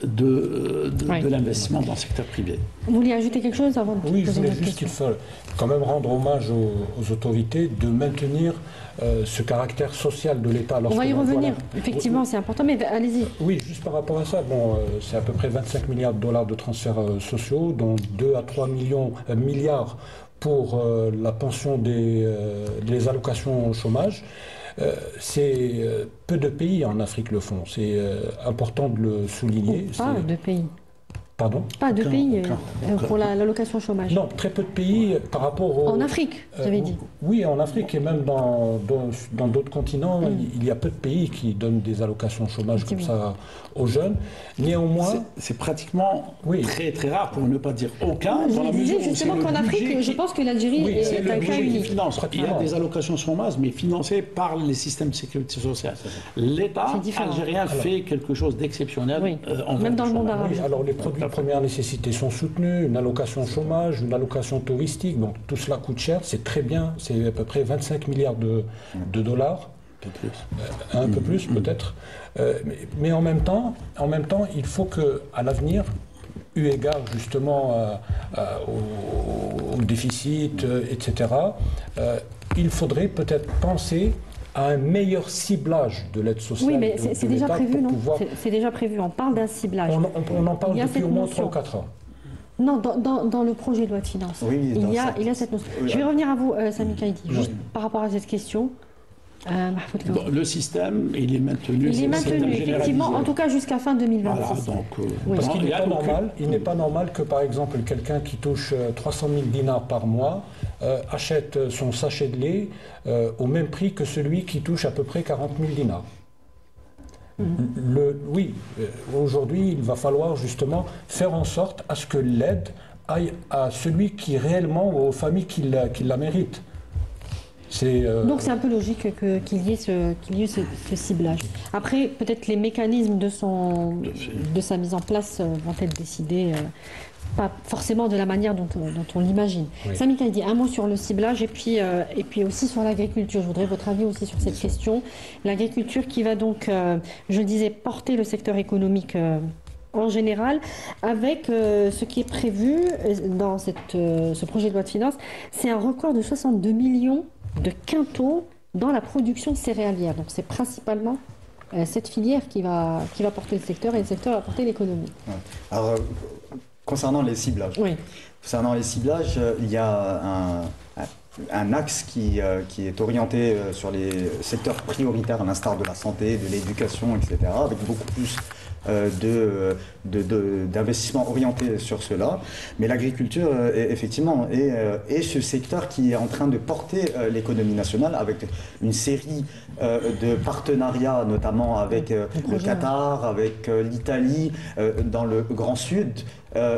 de l'investissement dans le secteur privé. Vous vouliez ajouter quelque chose avant de Oui, je poser voulais votre juste question? qu'il faut quand même rendre hommage aux autorités de maintenir ce caractère social de l'État. On va y revenir, effectivement, c'est important, mais allez-y. Oui, juste par rapport à ça, bon, c'est à peu près 25 milliards de dollars de transferts sociaux, dont 2 à 3 milliards pour la pension des allocations au chômage. C'est peu de pays en Afrique le font, c'est important de le souligner. Pas de pays. Pardon? Pas de pays pour l'allocation chômage. Non, très peu de pays par rapport au... En Afrique, vous avez dit. Oui, en Afrique et même dans d'autres continents, il y a peu de pays qui donnent des allocations chômage comme ça aux jeunes. Néanmoins... C'est pratiquement très très rare, pour ne pas dire aucun. Je disais justement qu'en Afrique, je pense que l'Algérie est un cas unique. Il y a des allocations chômage, mais financées par les systèmes de sécurité sociale. L'État algérien fait quelque chose d'exceptionnel. Même dans le monde arabe. Oui, alors les produits de première nécessité sont soutenus, une allocation chômage, une allocation touristique, donc tout cela coûte cher, c'est très bien, c'est à peu près 25 milliards de dollars. Un peu plus peut-être. Mais en même temps, il faut qu'à l'avenir, eu égard justement au déficit, etc., il faudrait peut-être penser à un meilleur ciblage de l'aide sociale. Oui, mais c'est déjà prévu, non? C'est déjà prévu, on parle d'un ciblage. On en parle depuis au moins 3 ou 4 ans. Non, dans le projet de loi de finances, il y a cette notion. Je vais revenir à vous, Sami Kaïdi, juste par rapport à cette question. Le système, il est maintenu. Il est maintenu, effectivement, en tout cas jusqu'à fin 2026. Voilà, donc, parce qu'il n'est pas normal que, par exemple, quelqu'un qui touche 300 000 dinars par mois achète son sachet de lait au même prix que celui qui touche à peu près 40 000 dinars. Aujourd'hui, il va falloir justement faire en sorte à ce que l'aide aille à celui qui réellement, aux familles qui la méritent. Donc c'est un peu logique qu'il y ait ce ciblage. Après, peut-être les mécanismes de sa mise en place vont être décidés, pas forcément de la manière dont on l'imagine. Oui. Sami Kaïdi, un mot sur le ciblage et puis aussi sur l'agriculture. Je voudrais votre avis aussi sur cette question. L'agriculture qui va donc, je le disais, porter le secteur économique en général, avec ce qui est prévu dans ce projet de loi de finances, c'est un record de 62 millions de quintaux dans la production céréalière. Donc c'est principalement cette filière qui va porter le secteur et le secteur va porter l'économie. Ouais. Alors, concernant les ciblages, il y a un axe qui est orienté sur les secteurs prioritaires, à l'instar de la santé, de l'éducation, etc., avec beaucoup plus d'investissements orientés sur cela. Mais l'agriculture, effectivement, est ce secteur qui est en train de porter l'économie nationale avec une série de partenariats, notamment avec le Qatar, avec l'Italie, dans le Grand Sud,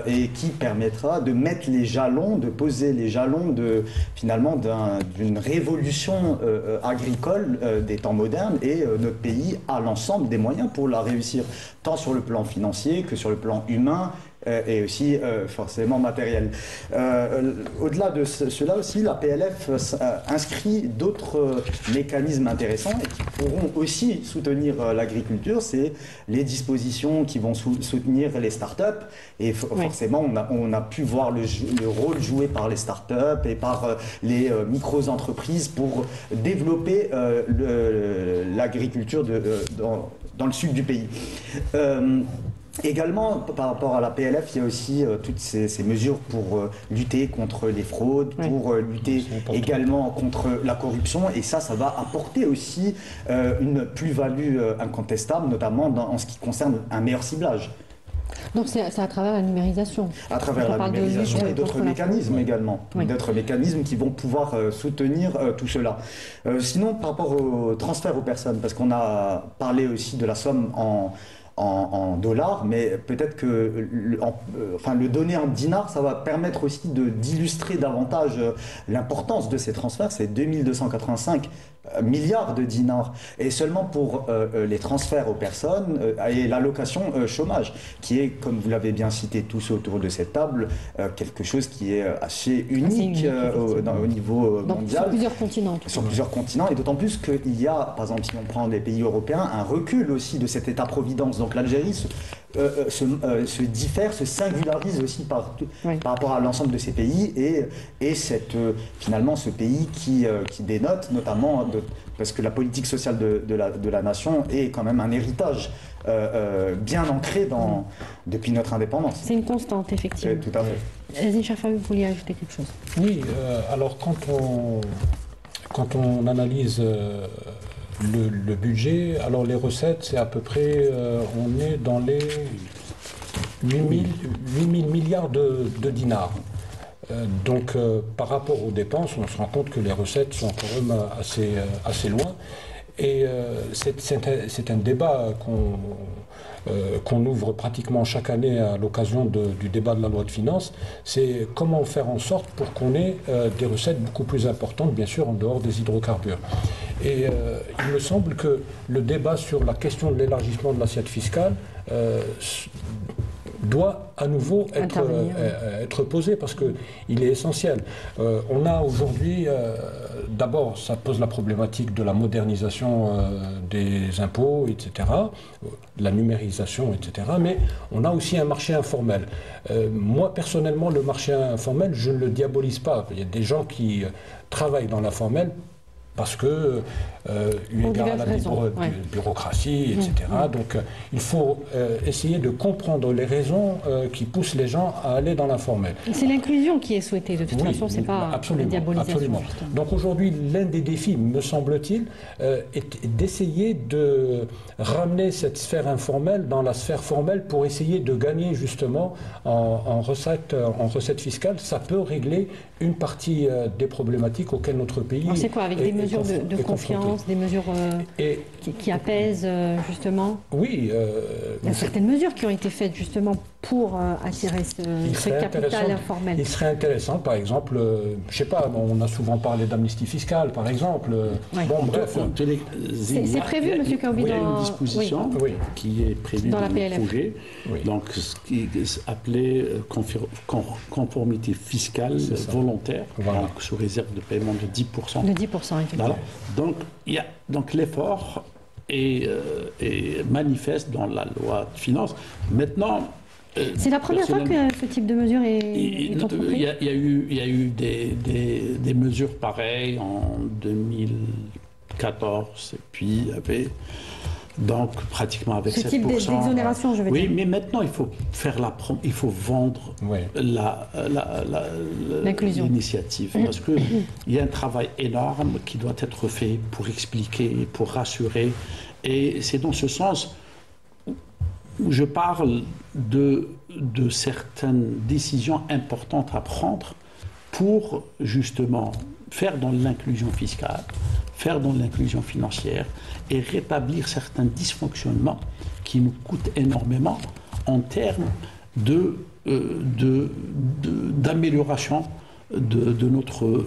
et qui permettra de mettre les jalons, de poser les jalons finalement d'une révolution agricole des temps modernes, et notre pays a l'ensemble des moyens pour la réussir, tant sur le plan financier que sur le plan humain et aussi forcément matériel. Au-delà de cela aussi, la PLF inscrit d'autres mécanismes intéressants et qui pourront aussi soutenir l'agriculture. C'est les dispositions qui vont soutenir les startups, et forcément on a pu voir le rôle joué par les startups et par les micro-entreprises pour développer l'agriculture dans le sud du pays. Également, par rapport à la PLF, il y a aussi toutes ces mesures pour lutter contre les fraudes, pour lutter également contre la corruption, et ça va apporter aussi une plus-value incontestable, notamment en ce qui concerne un meilleur ciblage. Donc c'est à travers la numérisation. À travers la numérisation et d'autres mécanismes également. D'autres mécanismes qui vont pouvoir soutenir tout cela. Sinon, par rapport au transfert aux personnes, parce qu'on a parlé aussi de la somme en dollars, mais peut-être que le donner en dinars, ça va permettre aussi d'illustrer davantage l'importance de ces transferts. C'est 2285 milliards de dinars, et seulement pour les transferts aux personnes et l'allocation chômage, qui est, comme vous l'avez bien cité tous autour de cette table, quelque chose qui est assez unique au niveau mondial. Sur plusieurs continents. Sur plusieurs continents, et d'autant plus qu'il y a, par exemple, si on prend les pays européens, un recul aussi de cet État-providence. Donc l'Algérie se diffère, se singularise aussi par rapport à l'ensemble de ces pays, et finalement ce pays qui dénote notamment, parce que la politique sociale de la nation est quand même un héritage bien ancré depuis notre indépendance. C'est une constante, effectivement. Tout à fait. Aziz Chafaoui, vous vouliez ajouter quelque chose? Oui, alors quand on analyse le budget, alors les recettes, c'est à peu près, on est dans les 8 000 milliards de dinars. Donc par rapport aux dépenses, on se rend compte que les recettes sont quand même assez loin. Et c'est un débat qu'on ouvre pratiquement chaque année à l'occasion du débat de la loi de finances. C'est comment faire en sorte pour qu'on ait des recettes beaucoup plus importantes, bien sûr, en dehors des hydrocarbures. Et il me semble que le débat sur la question de l'élargissement de l'assiette fiscale doit à nouveau être posé, parce qu'il est essentiel. On a aujourd'hui, d'abord, ça pose la problématique de la modernisation des impôts, etc., la numérisation, etc., mais on a aussi un marché informel. Moi, personnellement, le marché informel, je ne le diabolise pas. Il y a des gens qui travaillent dans l'informel parce que, eu égard à la bureaucratie, etc. Donc, il faut essayer de comprendre les raisons qui poussent les gens à aller dans l'informel. C'est l'inclusion qui est souhaitée, de toute façon, c'est pas la diabolisation. Absolument. Donc aujourd'hui, l'un des défis, me semble-t-il, est d'essayer de ramener cette sphère informelle dans la sphère formelle pour essayer de gagner justement en recettes fiscales. Ça peut régler une partie des problématiques auxquelles notre pays c'est quoi, avec des mesures de confiance, des mesures qui apaisent justement? Oui. Il y a certaines mesures qui ont été faites justement pour attirer ce capital informel. Il serait intéressant, par exemple, je ne sais pas, on a souvent parlé d'amnistie fiscale, par exemple. Bon, bref. C'est prévu, M. Kaoubi, il y a une disposition qui est prévue dans le projet, donc ce qui est appelé conformité fiscale volontaire, donc sous réserve de paiement de 10%. De 10%, effectivement. Voilà. Donc l'effort est manifeste dans la loi de finances. Maintenant, c'est la première fois que ce type de mesure est entrepris. Il y a eu des mesures pareilles en 2014, et puis il y avait donc pratiquement avec 7%. Ce type d'exonération, je veux dire. Oui, mais maintenant il faut vendre l'initiative, parce que il y a un travail énorme qui doit être fait pour expliquer, pour rassurer, et c'est dans ce sens où je parle de certaines décisions importantes à prendre pour justement faire dans l'inclusion fiscale, faire dans l'inclusion financière et rétablir certains dysfonctionnements qui nous coûtent énormément en termes d'amélioration de notre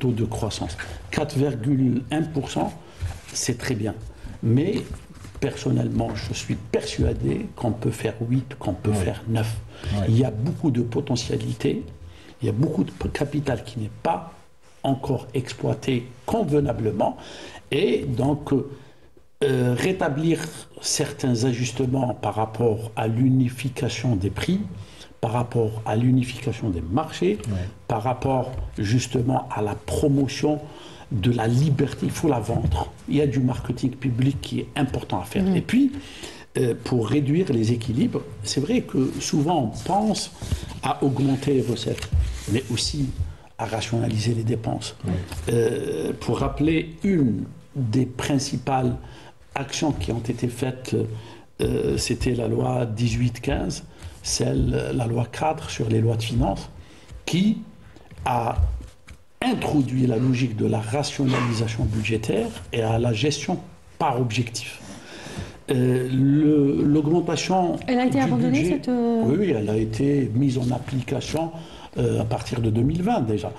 taux de croissance. 4,1%, c'est très bien, mais personnellement, je suis persuadé qu'on peut faire 8, qu'on peut faire 9. Il y a beaucoup de potentialités, il y a beaucoup de capital qui n'est pas encore exploité convenablement, et donc rétablir certains ajustements par rapport à l'unification des prix, par rapport à l'unification des marchés, par rapport justement à la promotion de la liberté, il faut la vendre. Il y a du marketing public qui est important à faire. Et puis, pour réduire les équilibres, c'est vrai que souvent on pense à augmenter les recettes, mais aussi à rationaliser les dépenses. Pour rappeler une des principales actions qui ont été faites, c'était la loi 18-15, la loi cadre sur les lois de finances, qui a introduit la logique de la rationalisation budgétaire et à la gestion par objectif. L'augmentation. Elle a été abandonnée budget, cette. Oui, elle a été mise en application à partir de 2020 déjà.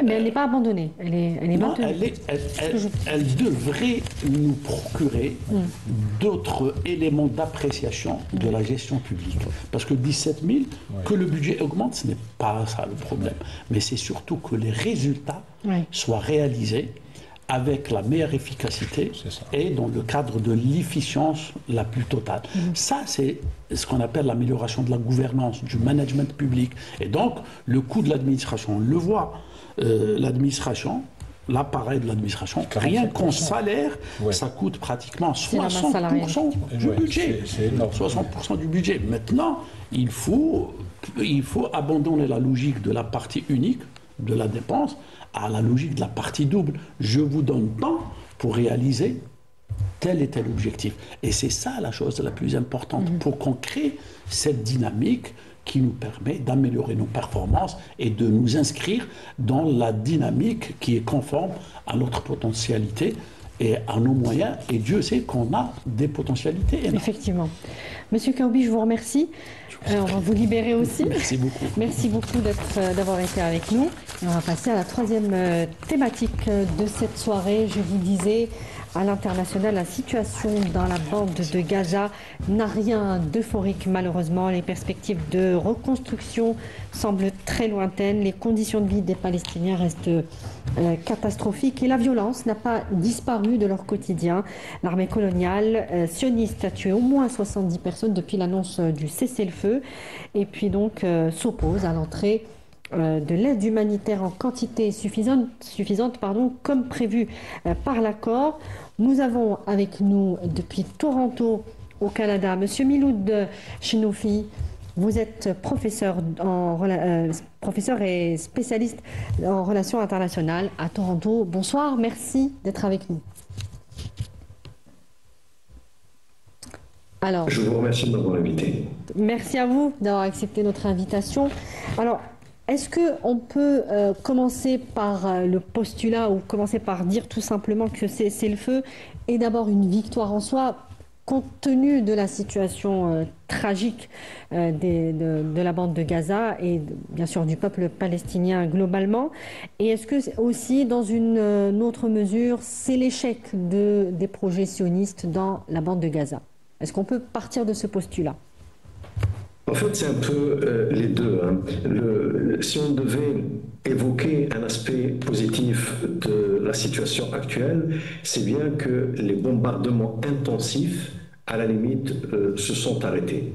Mais elle n'est pas abandonnée. Elle est non, maintenue. elle devrait nous procurer d'autres éléments d'appréciation de la gestion publique. Parce que 17 000, que le budget augmente, ce n'est pas ça le problème. Mais c'est surtout que les résultats soient réalisés avec la meilleure efficacité et dans le cadre de l'efficience la plus totale. Ça, c'est ce qu'on appelle l'amélioration de la gouvernance, du management public. Et donc, le coût de l'administration, on le voit, l'administration, l'appareil de l'administration, rien qu'en salaire, ça coûte pratiquement 60% du budget. 60% du budget. Maintenant, il faut abandonner la logique de la partie unique de la dépense à la logique de la partie double. Je vous donne tant pour réaliser tel et tel objectif. Et c'est ça la chose la plus importante pour qu'on crée cette dynamique qui nous permet d'améliorer nos performances et de nous inscrire dans la dynamique qui est conforme à notre potentialité et à nos moyens. Et Dieu sait qu'on a des potentialités énormes. Effectivement. Monsieur Kaoubi, je vous remercie. On va vous libérer aussi. Merci beaucoup. Merci beaucoup d'avoir été avec nous. Et on va passer à la troisième thématique de cette soirée. Je vous disais, à l'international, la situation dans la bande de Gaza n'a rien d'euphorique malheureusement. Les perspectives de reconstruction semblent très lointaines. Les conditions de vie des Palestiniens restent catastrophiques et la violence n'a pas disparu de leur quotidien. L'armée coloniale sioniste a tué au moins 70 personnes depuis l'annonce du cessez-le-feu et puis donc s'oppose à l'entrée de l'aide humanitaire en quantité suffisante comme prévu par l'accord. Nous avons avec nous depuis Toronto au Canada Monsieur Miloud Chenoufi. Vous êtes professeur et spécialiste en relations internationales à Toronto. Bonsoir, merci d'être avec nous. Alors, je vous remercie de m'avoir invité. Merci à vous d'avoir accepté notre invitation. Alors, est-ce qu'on peut commencer par le postulat ou commencer par dire tout simplement que c'est le feu est d'abord une victoire en soi, compte tenu de la situation tragique de la bande de Gaza et bien sûr du peuple palestinien globalement. Et est-ce que aussi, dans une autre mesure, c'est l'échec des projets sionistes dans la bande de Gaza? Est-ce qu'on peut partir de ce postulat? En fait, c'est un peu les deux. Si on devait évoquer un aspect positif de la situation actuelle, c'est bien que les bombardements intensifs, à la limite, se sont arrêtés.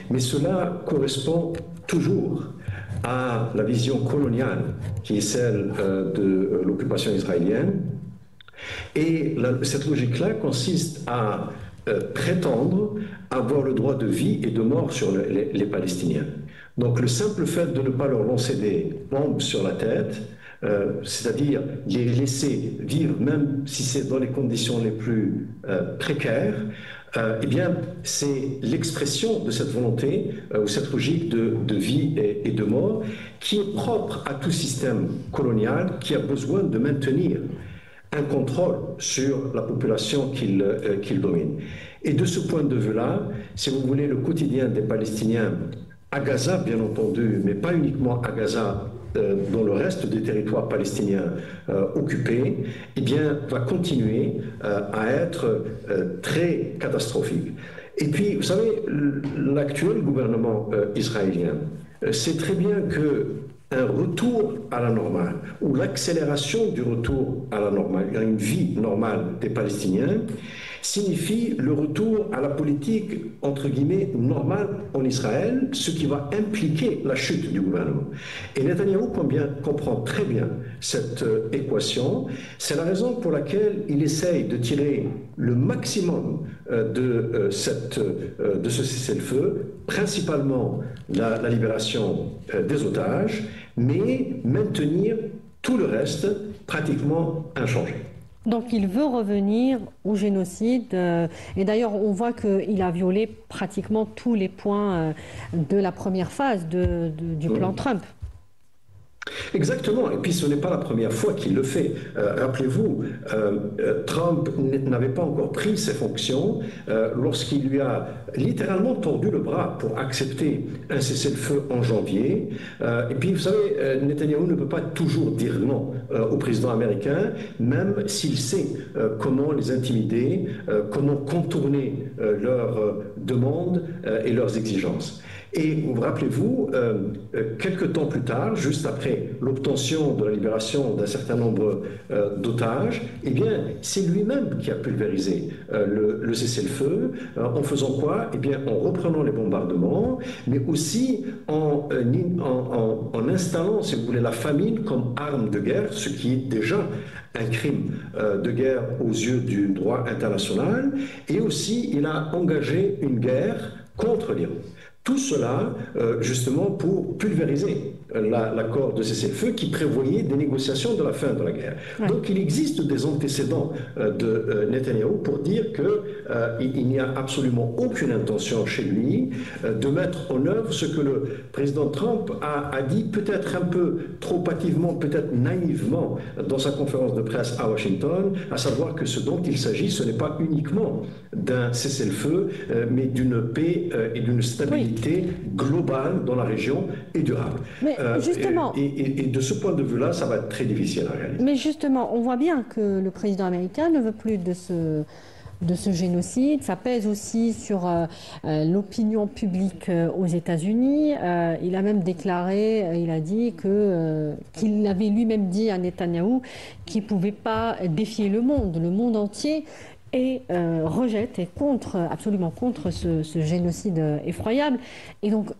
Mais cela correspond toujours à la vision coloniale qui est celle de l'occupation israélienne. Et cette logique-là consiste à prétendre avoir le droit de vie et de mort sur les Palestiniens. Donc le simple fait de ne pas leur lancer des bombes sur la tête, c'est-à-dire les laisser vivre, même si c'est dans les conditions les plus précaires, eh bien, c'est l'expression de cette volonté ou cette logique de vie et de mort qui est propre à tout système colonial qui a besoin de maintenir un contrôle sur la population qu'il domine. Et de ce point de vue-là, si vous voulez, le quotidien des Palestiniens à Gaza, bien entendu, mais pas uniquement à Gaza, dans le reste des territoires palestiniens occupés, eh bien, va continuer à être très catastrophique. Et puis, vous savez, l'actuel gouvernement israélien sait très bien que un retour à la normale, ou l'accélération du retour à la normale, à une vie normale des Palestiniens, signifie le retour à la politique, entre guillemets, normale en Israël, ce qui va impliquer la chute du gouvernement. Et Netanyahou comprend très bien cette équation. C'est la raison pour laquelle il essaye de tirer le maximum de ce cessez-le-feu, principalement la libération des otages, mais maintenir tout le reste pratiquement inchangé. Donc il veut revenir au génocide et d'ailleurs on voit qu'il a violé pratiquement tous les points de la première phase du plan Trump. Exactement, et puis ce n'est pas la première fois qu'il le fait. Rappelez-vous, Trump n'avait pas encore pris ses fonctions lorsqu'il lui a littéralement tordu le bras pour accepter un cessez-le-feu en janvier. Et puis vous savez, Netanyahou ne peut pas toujours dire non au président américain, même s'il sait comment les intimider, comment contourner leurs demandes et leurs exigences. Et vous rappelez-vous, quelques temps plus tard, juste après l'obtention de la libération d'un certain nombre d'otages, eh bien, c'est lui-même qui a pulvérisé le cessez-le-feu. En faisant quoi? Eh bien, en reprenant les bombardements, mais aussi en installant, si vous voulez, la famine comme arme de guerre, ce qui est déjà un crime de guerre aux yeux du droit international. Et aussi, il a engagé une guerre contre l'Iran. Tout cela, justement, pour pulvériser l'accord de cessez-le-feu qui prévoyait des négociations de la fin de la guerre. Ouais. Donc, il existe des antécédents de Netanyahou pour dire qu'il n'y a absolument aucune intention chez lui de mettre en œuvre ce que le président Trump a dit peut-être un peu trop hâtivement, peut-être naïvement dans sa conférence de presse à Washington, à savoir que ce dont il s'agit, ce n'est pas uniquement d'un cessez-le-feu, mais d'une paix et d'une stabilité globale dans la région et durable. Mais justement, et de ce point de vue-là, ça va être très difficile à réaliser. Mais justement, on voit bien que le président américain ne veut plus de ce génocide. Ça pèse aussi sur l'opinion publique aux États-Unis. Il a même déclaré, il a dit qu'il avait lui-même dit à Netanyahou qu'il ne pouvait pas défier le monde entier. Et rejette et absolument contre ce génocide effroyable. Et donc,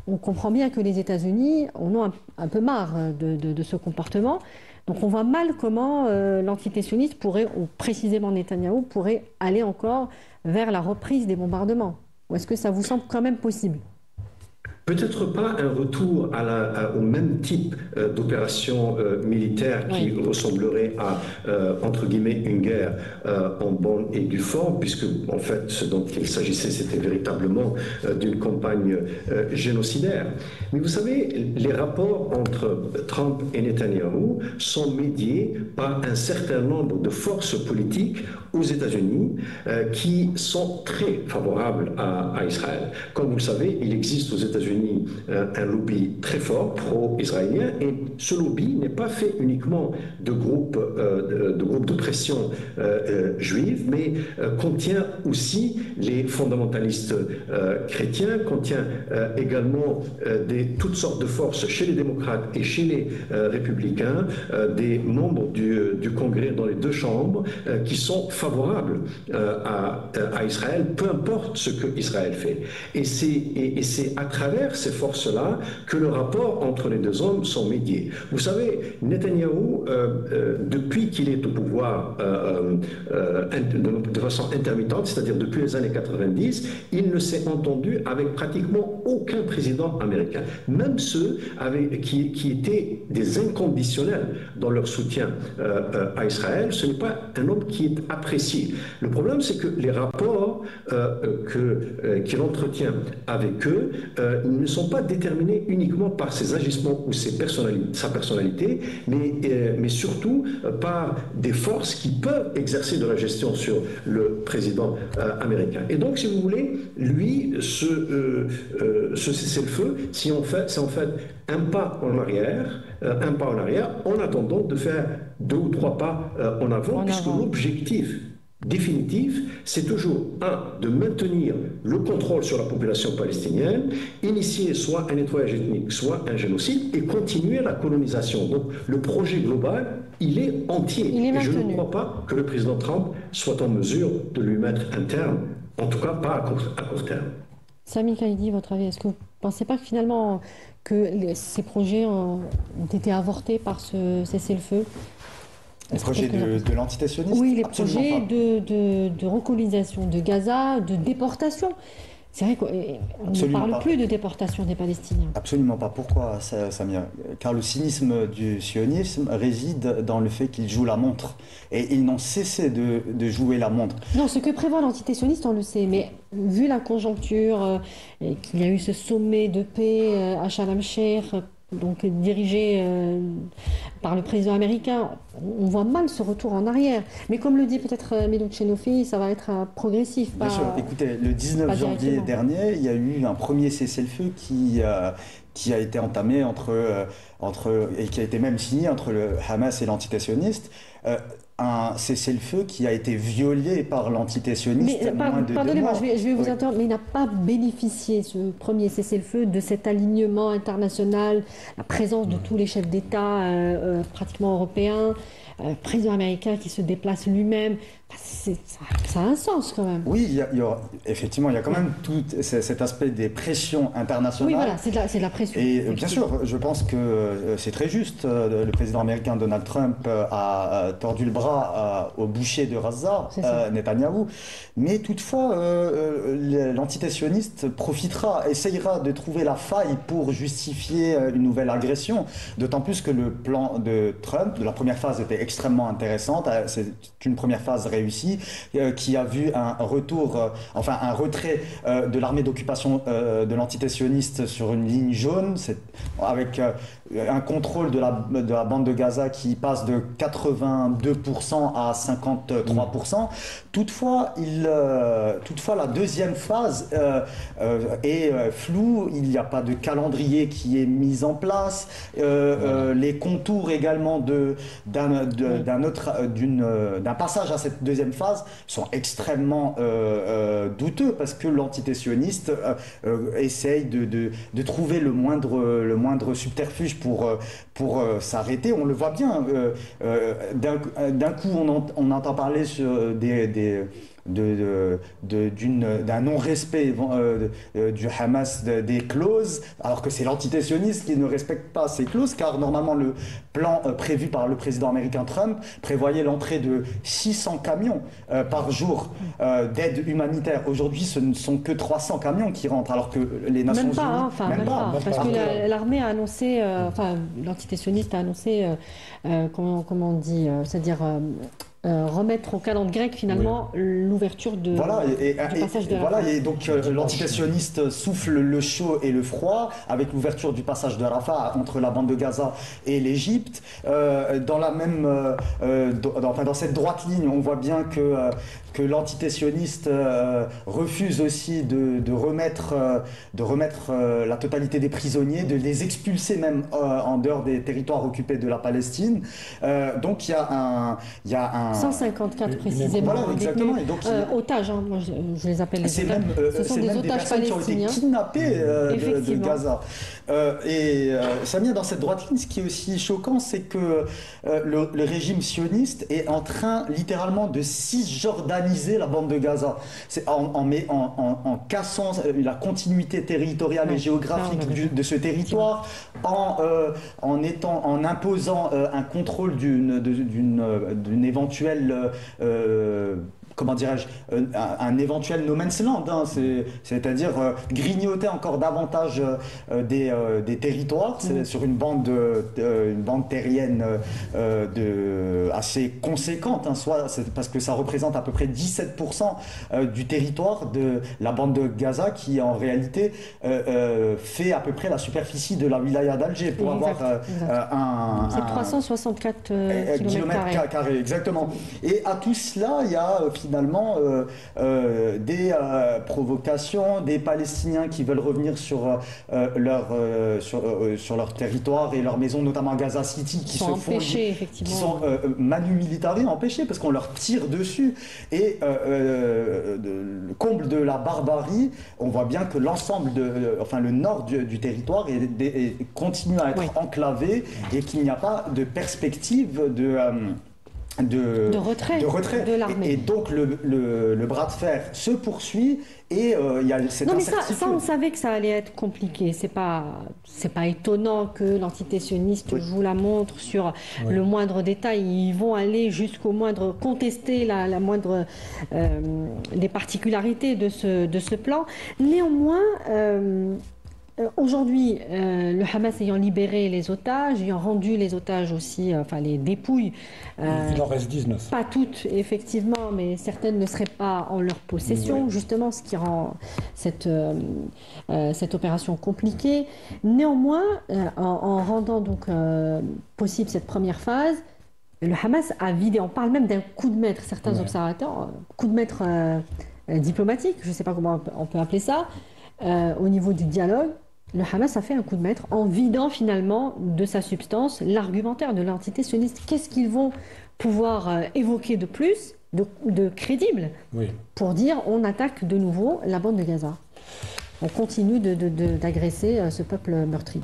on comprend bien que les États-Unis en ont un peu marre de ce comportement. Donc, on voit mal comment l'entité sioniste pourrait, ou précisément Netanyahou, pourrait aller encore vers la reprise des bombardements. Ou est-ce que ça vous semble quand même possible ? Peut-être pas un retour au même type d'opération militaire qui ressemblerait à, entre guillemets, une guerre en bonne et due forme, puisque, en fait, ce dont il s'agissait, c'était véritablement d'une campagne génocidaire. Mais vous savez, les rapports entre Trump et Netanyahou sont médiés par un certain nombre de forces politiques aux États-Unis qui sont très favorables à Israël. Comme vous le savez, il existe aux États-Unis un lobby très fort pro-israélien, et ce lobby n'est pas fait uniquement de groupes de pression juives, mais contient aussi les fondamentalistes chrétiens, contient également toutes sortes de forces chez les démocrates et chez les républicains, des membres du Congrès dans les deux chambres qui sont favorables à Israël, peu importe ce que Israël fait. Et c'est à travers ces forces-là que le rapport entre les deux hommes sont médiés. Vous savez, Netanyahou, depuis qu'il est au pouvoir de façon intermittente, c'est-à-dire depuis les années 90, il ne s'est entendu avec pratiquement aucun président américain, même ceux qui étaient des inconditionnels dans leur soutien à Israël. Ce n'est pas un homme qui est apprécié. Le problème, c'est que les rapports qu'il entretient avec eux ne sont pas déterminés uniquement par ses agissements ou sa personnalité, mais surtout par des forces qui peuvent exercer de la gestion sur le président américain. Et donc, si vous voulez, lui, ce cessez-le-feu, c'est en fait un pas en arrière, en attendant de faire 2 ou 3 pas en avant, puisque l'objectif définitif, c'est toujours, de maintenir le contrôle sur la population palestinienne, initier soit un nettoyage ethnique, soit un génocide, et continuer la colonisation. Donc, le projet global, il est entier. Et je ne crois pas que le président Trump soit en mesure de lui mettre un terme, en tout cas pas à court terme. Sami Khalidi, votre avis, est-ce que vous ne pensez pas que finalement ces projets ont été avortés par ce cessez-le-feu ? Les projets de l'entité sioniste ? Oui, les projets de recolonisation de Gaza, de déportation. C'est vrai qu'on ne parle plus de déportation des Palestiniens. Absolument pas. Pourquoi, Samia ? Car le cynisme du sionisme réside dans le fait qu'il joue la montre. Et ils n'ont cessé de jouer la montre. Non, ce que prévoit l'entité sioniste, on le sait. Mais vu la conjoncture, qu'il y a eu ce sommet de paix à Sharm el-Sheikh, donc dirigé par le président américain, on voit mal ce retour en arrière. Mais comme le dit peut-être Meloud Chenofi, ça va être progressif. Bien sûr. Écoutez, le 19 janvier dernier, il y a eu un premier cessez-le-feu qui a été entamé et qui a été même signé entre le Hamas et l'antité-sioniste. Un cessez-le-feu qui a été violé par l'antité-sioniste. Pardonnez-moi, je vais vous interrompre, mais il n'a pas bénéficié, ce premier cessez-le-feu, de cet alignement international, la présence de tous les chefs d'État pratiquement européens, président américain qui se déplace lui-même. Ça a un sens quand même. Oui, effectivement, il y a quand même tout cet aspect des pressions internationales. Oui, voilà, c'est de la pression. Et bien sûr, je pense que c'est très juste. Le président américain Donald Trump a tordu le bras au boucher de Gaza, Netanyahou. Mais toutefois, l'entité sioniste essayera de trouver la faille pour justifier une nouvelle agression. D'autant plus que le plan de Trump, de la première phase, était extrêmement intéressante. C'est une première phase réussie qui a vu un retrait de l'armée d'occupation de l'entité sioniste sur une ligne jaune, avec un contrôle de la bande de Gaza qui passe de 82% à 53%. Toutefois, la deuxième phase est floue. Il n'y a pas de calendrier qui est mis en place. Les contours également d'un passage à cette deuxième phase sont extrêmement douteux parce que l'entité sioniste essaye de trouver le moindre subterfuge pour s'arrêter. On le voit bien. D'un coup, on entend parler sur d'un non-respect du Hamas des clauses, alors que c'est l'entité sioniste qui ne respecte pas ces clauses, car normalement le plan prévu par le président américain Trump prévoyait l'entrée de 600 camions par jour d'aide humanitaire. Aujourd'hui, ce ne sont que 300 camions qui rentrent, alors que les Nations Unies... Même pas, parce que l'armée a annoncé, l'entité sioniste a annoncé, comment on dit, c'est-à-dire... remettre au calendrier grec finalement l'ouverture du passage de Rafah. Et donc l'entité sioniste souffle le chaud et le froid avec l'ouverture du passage de Rafah entre la bande de Gaza et l'Égypte. Dans cette droite ligne, on voit bien que l'entité sioniste refuse aussi de remettre la totalité des prisonniers, de les expulser même en dehors des territoires occupés de la Palestine. Donc il y a un 154 précisément. Voilà, exactement. Et donc, otages, moi je les appelle les otages. Ce sont des otages palestiniens qui ont été kidnappés de Gaza. Samia, dans cette droite ligne, ce qui est aussi choquant, c'est que le régime sioniste est en train littéralement de cisjordaniser la bande de Gaza. C'est en cassant la continuité territoriale et géographique de ce territoire, en imposant un contrôle d'une éventuelle comment dirais-je, un éventuel no man's land, c'est-à-dire grignoter encore davantage des territoires sur une bande terrienne assez conséquente, parce que ça représente à peu près 17% du territoire de la bande de Gaza, qui en réalité fait à peu près la superficie de la wilaya d'Alger, pour avoir c'est 364 km², exactement. Et à tout cela, il y a finalement des provocations, des Palestiniens qui veulent revenir sur leur territoire et leur maison, notamment à Gaza City, qui sont manu militari empêchés parce qu'on leur tire dessus. Et le comble de la barbarie, on voit bien que l'ensemble le nord du territoire continue à être enclavé et qu'il n'y a pas de perspective de retrait de l'armée. Et donc le bras de fer se poursuit et il y a cette incertitude. Ça on savait que ça allait être compliqué. C'est pas étonnant que l'entité sioniste joue la montre sur le moindre détail. Ils vont aller jusqu'au moindre, contester la moindre des particularités de ce plan. Néanmoins, aujourd'hui, le Hamas ayant libéré les otages, ayant rendu les otages aussi, enfin les dépouilles. Il en reste 19. Pas toutes, effectivement, mais certaines ne seraient pas en leur possession, justement, ce qui rend cette opération compliquée. Néanmoins, en rendant donc possible cette première phase, le Hamas a vidé, on parle même d'un coup de maître, certains observateurs, coup de maître diplomatique, je ne sais pas comment on peut appeler ça, au niveau du dialogue. Le Hamas a fait un coup de maître en vidant finalement de sa substance l'argumentaire de l'entité sioniste. Qu'est-ce qu'ils vont pouvoir évoquer de plus, de crédible, pour dire on attaque de nouveau la bande de Gaza? On continue d'agresser ce peuple meurtri.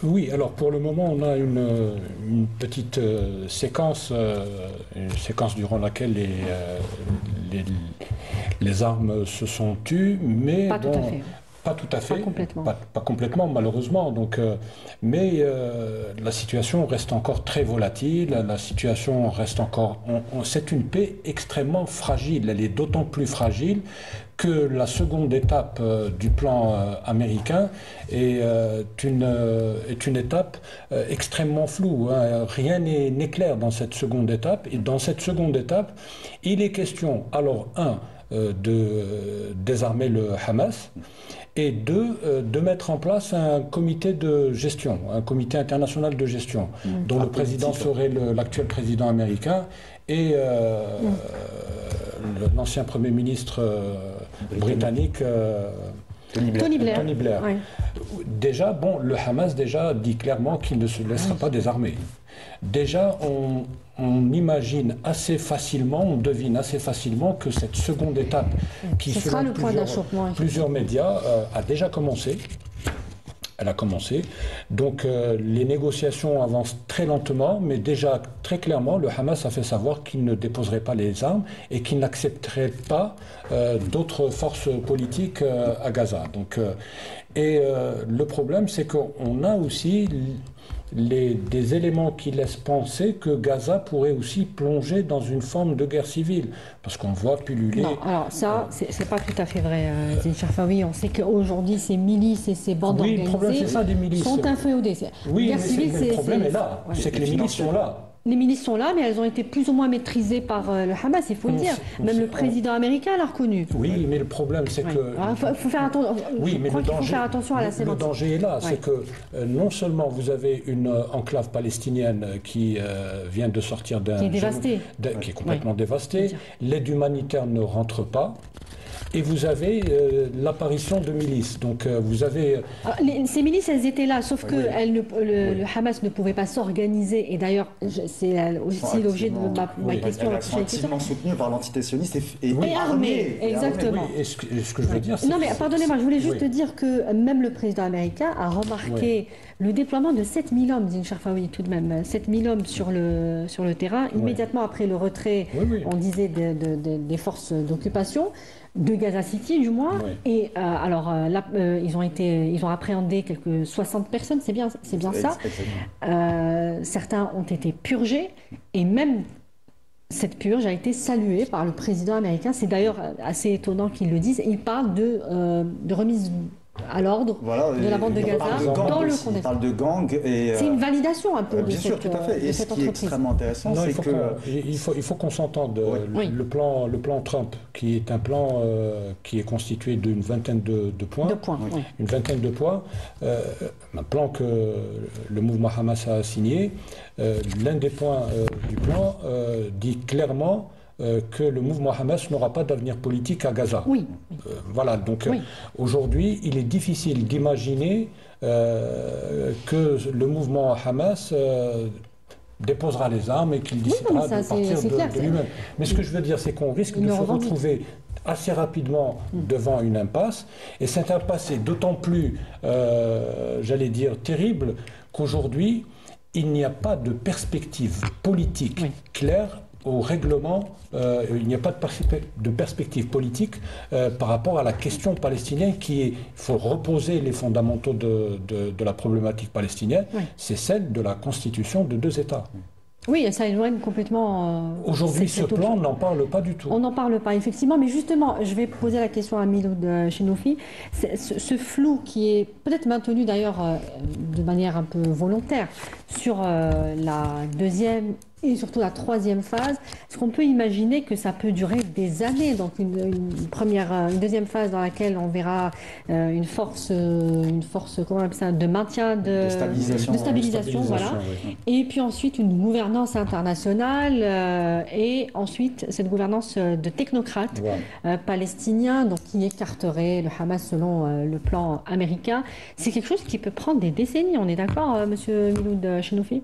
Oui, alors pour le moment, on a une petite séquence durant laquelle les armes se sont tues, mais pas tout à fait. Pas tout à fait, pas complètement, pas complètement malheureusement. Donc, mais la situation reste encore très volatile. La situation reste encore. C'est une paix extrêmement fragile. Elle est d'autant plus fragile que la seconde étape du plan américain est une étape extrêmement floue. Hein. Rien n'est clair dans cette seconde étape. Et dans cette seconde étape, il est question, alors, de désarmer le Hamas, et de mettre en place un comité de gestion, un comité international de gestion, dont le président serait l'actuel président américain et l'ancien Premier ministre britannique Tony Blair. Ouais. Déjà, le Hamas dit clairement qu'il ne se laissera pas désarmer. Déjà, on imagine assez facilement, on devine assez facilement que cette seconde étape, qui selon plusieurs médias, a déjà commencé. Elle a commencé. Donc les négociations avancent très lentement, mais déjà très clairement, le Hamas a fait savoir qu'il ne déposerait pas les armes et qu'il n'accepterait pas d'autres forces politiques à Gaza. Donc, le problème, c'est qu'on a aussi des éléments qui laissent penser que Gaza pourrait aussi plonger dans une forme de guerre civile, parce qu'on voit pulluler... Non, alors ça, c'est pas tout à fait vrai, Zine Cherfaoui. On sait qu'aujourd'hui, ces milices et ces bandes organisées le problème, c'est ça, des milices. Sont inféodées. Oui, mais le problème est là, c'est que les milices sont là. Les milices sont là, mais elles ont été plus ou moins maîtrisées par le Hamas, il faut le dire. Même le président américain l'a reconnu. Oui, mais le problème, c'est que... Il faut faire attention. Oui, mais faut faire attention à la sémantique. Le danger est là, c'est que non seulement vous avez une enclave palestinienne qui vient de sortir d'un... Qui est dévastée. Qui est complètement dévastée. L'aide humanitaire ne rentre pas. Et vous avez l'apparition de milices. Donc vous avez... Ces milices, elles étaient là, sauf que le Hamas ne pouvait pas s'organiser. Et d'ailleurs, c'est aussi l'objet de ma question. Elles sont activement soutenues par l'entité sioniste et armée. Exactement. Et ce que je veux dire, c'est... Non, mais pardonnez-moi, je voulais juste dire que même le président américain a remarqué le déploiement de 7000 hommes, Zine Cherfaoui, tout de même. 7000 hommes sur le terrain, immédiatement après le retrait, on disait, des forces d'occupation. De Gaza City, du moins. Et ils ont appréhendé quelques 60 personnes, c'est bien ça. Certains ont été purgés, et même cette purge a été saluée par le président américain. C'est d'ailleurs assez étonnant qu'ils le disent. Il parle de remise à l'ordre de la bande de Gaza dans le contexte. Il parle de gang et... C'est une validation un peu de cette entreprise. Bien sûr, tout à fait. Et ce qui est extrêmement intéressant, c'est que... Il faut qu'on s'entende. Le plan Trump, qui est un plan qui est constitué d'une vingtaine de points. Une vingtaine de points. Un plan que le mouvement Hamas a signé. L'un des points du plan dit clairement que le mouvement Hamas n'aura pas d'avenir politique à Gaza. Voilà, donc aujourd'hui, il est difficile d'imaginer que le mouvement Hamas déposera les armes et qu'il décidera de partir de lui-même. Mais ce que je veux dire, c'est qu'on risque de se retrouver assez rapidement devant une impasse, et cette impasse est d'autant plus, j'allais dire, terrible qu'aujourd'hui, il n'y a pas de perspective politique claire au règlement, il n'y a pas de perspective politique par rapport à la question palestinienne il faut reposer les fondamentaux de la problématique palestinienne, c'est celle de la constitution de deux États. Oui, ça éloigne complètement. Aujourd'hui, ce plan, on n'en parle pas du tout. On n'en parle pas, effectivement. Mais justement, je vais poser la question à Miloud Chenoufi. Ce flou qui est peut-être maintenu d'ailleurs de manière un peu volontaire sur la deuxième et surtout la troisième phase, est-ce qu'on peut imaginer que ça peut durer des années? Donc une deuxième phase dans laquelle on verra une force, comment on appelle ça, de maintien, de stabilisation, voilà. Oui. Et puis ensuite une gouvernance internationale et ensuite cette gouvernance de technocrates palestiniens, donc qui écarterait le Hamas selon le plan américain. C'est quelque chose qui peut prendre des décennies. On est d'accord, Monsieur Miloud Chenoufi?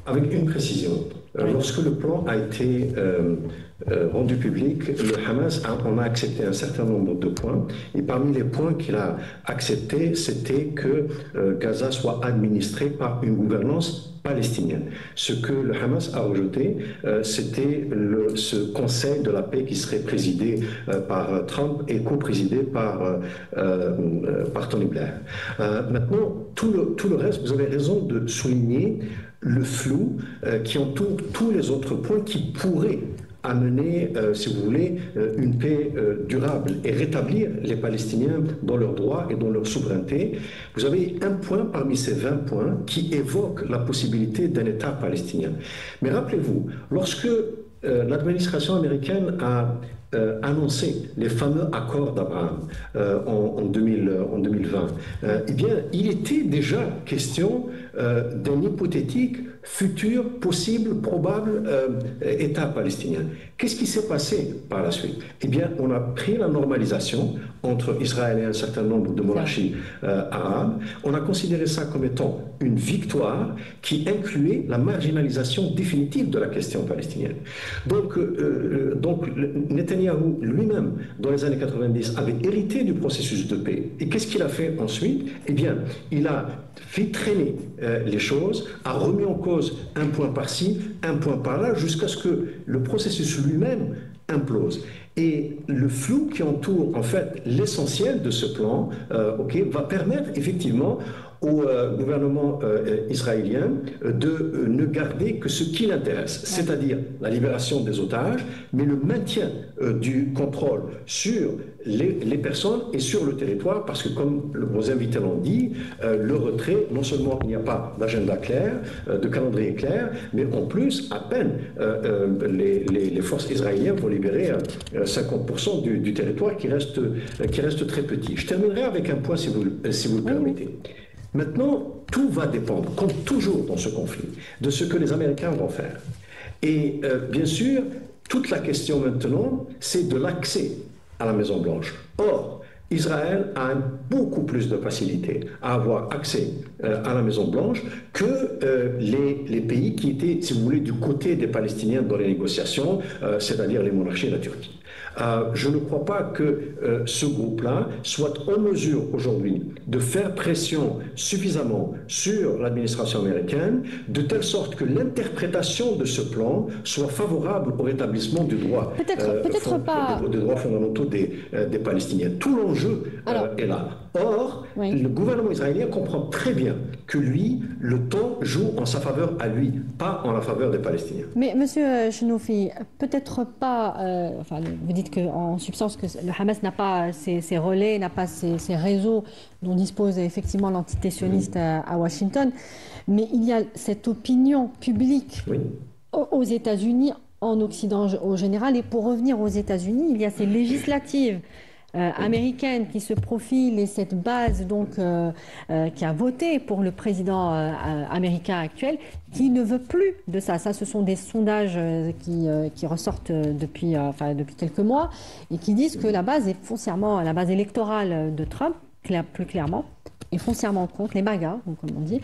Avec une précision, lorsque le plan a été rendu public, le Hamas en a accepté un certain nombre de points. Et parmi les points qu'il a acceptés, c'était que Gaza soit administré par une gouvernance palestinienne. Ce que le Hamas a rejeté, c'était ce conseil de la paix qui serait présidé par Trump et co-présidé par Tony Blair. Maintenant, tout le reste, vous avez raison de souligner le flou qui entoure tous les autres points qui pourraient amener, si vous voulez, une paix durable et rétablir les Palestiniens dans leurs droits et dans leur souveraineté. Vous avez un point parmi ces 20 points qui évoque la possibilité d'un État palestinien. Mais rappelez-vous, lorsque l'administration américaine a annoncé les fameux accords d'Abraham en 2020, eh bien, il était déjà question d'un hypothétique futur, possible, probable État palestinien. Qu'est-ce qui s'est passé par la suite? Eh bien, on a pris la normalisation entre Israël et un certain nombre de monarchies arabes. On a considéré ça comme étant une victoire qui incluait la marginalisation définitive de la question palestinienne. Donc Netanyahou lui-même, dans les années 90, avait hérité du processus de paix. Et qu'est-ce qu'il a fait ensuite? Eh bien, il a fait traîner les choses, a remis en cause un point par-ci, un point par-là, jusqu'à ce que le processus lui-même implose. Et le flou qui entoure en fait l'essentiel de ce plan va permettre effectivement au gouvernement israélien de ne garder que ce qui l'intéresse, c'est-à-dire la libération des otages, mais le maintien du contrôle sur les personnes et sur le territoire, parce que comme vos invités l'ont dit, le retrait, non seulement il n'y a pas d'agenda clair, de calendrier clair, mais en plus, à peine les forces israéliennes vont libérer 50% du territoire qui reste très petit. Je terminerai avec un point, si vous le permettez. Maintenant, tout va dépendre, comme toujours dans ce conflit, de ce que les Américains vont faire. Et bien sûr, toute la question maintenant, c'est de l'accès à la Maison-Blanche. Or, Israël a beaucoup plus de facilité à avoir accès à la Maison-Blanche que les pays qui étaient, si vous voulez, du côté des Palestiniens dans les négociations, c'est-à-dire les monarchies et la Turquie. Je ne crois pas que ce groupe-là soit en mesure aujourd'hui de faire pression suffisamment sur l'administration américaine, de telle sorte que l'interprétation de ce plan soit favorable au rétablissement du droit, des droits fondamentaux des Palestiniens. Tout l'enjeu est là. Or, le gouvernement israélien comprend très bien que lui, le temps joue en sa faveur à lui, pas en la faveur des Palestiniens. Mais Monsieur Chenoufi, peut-être pas, vous dites qu'en substance que le Hamas n'a pas ses relais, n'a pas ses réseaux dont dispose effectivement l'entité sioniste à Washington, mais il y a cette opinion publique aux États-Unis, en Occident au général, et pour revenir aux États-Unis, il y a ces législatives américaine qui se profile et cette base donc qui a voté pour le président américain actuel qui ne veut plus de ça. Ça, ce sont des sondages qui ressortent depuis quelques mois et qui disent que la base est foncièrement, la base électorale de Trump, plus clairement, est foncièrement contre les MAGA, comme on dit,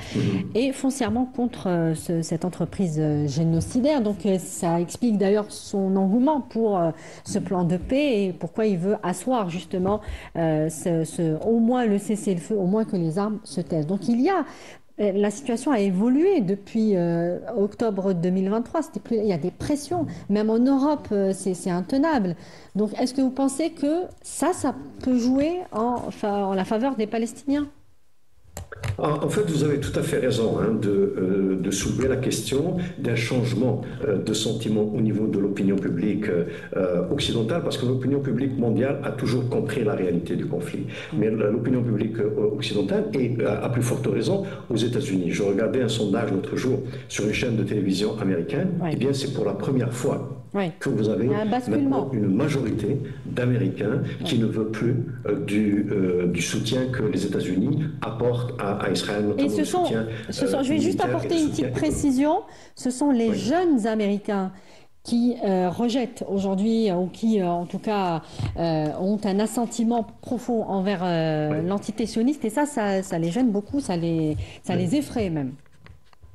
et foncièrement contre cette entreprise génocidaire. Donc ça explique d'ailleurs son engouement pour ce plan de paix et pourquoi il veut asseoir justement au moins le cessez-le-feu, au moins que les armes se taisent. Donc la situation a évolué depuis octobre 2023. Il y a des pressions, même en Europe, c'est intenable. Donc est-ce que vous pensez que ça peut jouer en la faveur des Palestiniens ? En fait, vous avez tout à fait raison de soulever la question d'un changement de sentiment au niveau de l'opinion publique occidentale, parce que l'opinion publique mondiale a toujours compris la réalité du conflit. Mais l'opinion publique occidentale, et à plus forte raison aux États-Unis. Je regardais un sondage l'autre jour sur une chaîne de télévision américaine, et bien c'est pour la première fois que vous avez maintenant une majorité d'Américains qui ne veut plus du soutien que les États-Unis apportent à Israël, notamment je vais juste apporter une petite précision, ce sont les jeunes Américains qui rejettent aujourd'hui, ou qui en tout cas ont un assentiment profond envers l'entité sioniste, et ça les gêne beaucoup, ça les effraie même.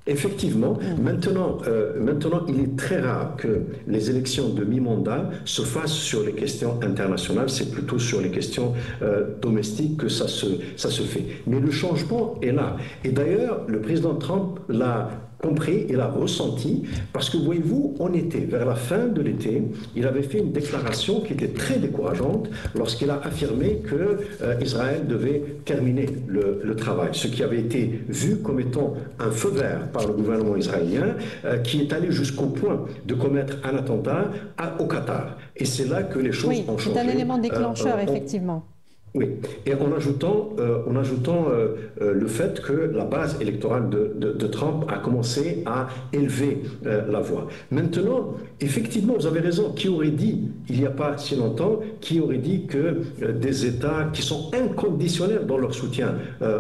Effectivement, maintenant, il est très rare que les élections de mi-mandat se fassent sur les questions internationales, c'est plutôt sur les questions domestiques que ça se fait. Mais le changement est là. Et d'ailleurs, le président Trump l'a compris et l'a ressenti, parce que voyez-vous, on était vers la fin de l'été, il avait fait une déclaration qui était très décourageante lorsqu'il a affirmé que Israël devait terminer le travail, ce qui avait été vu comme étant un feu vert par le gouvernement israélien, qui est allé jusqu'au point de commettre un attentat au Qatar. Et c'est là que les choses ont changé. C'est un élément déclencheur, effectivement. Oui, et en ajoutant le fait que la base électorale de Trump a commencé à élever la voix. Maintenant, effectivement, vous avez raison, qui aurait dit, il n'y a pas si longtemps, qui aurait dit que des États qui sont inconditionnels dans leur soutien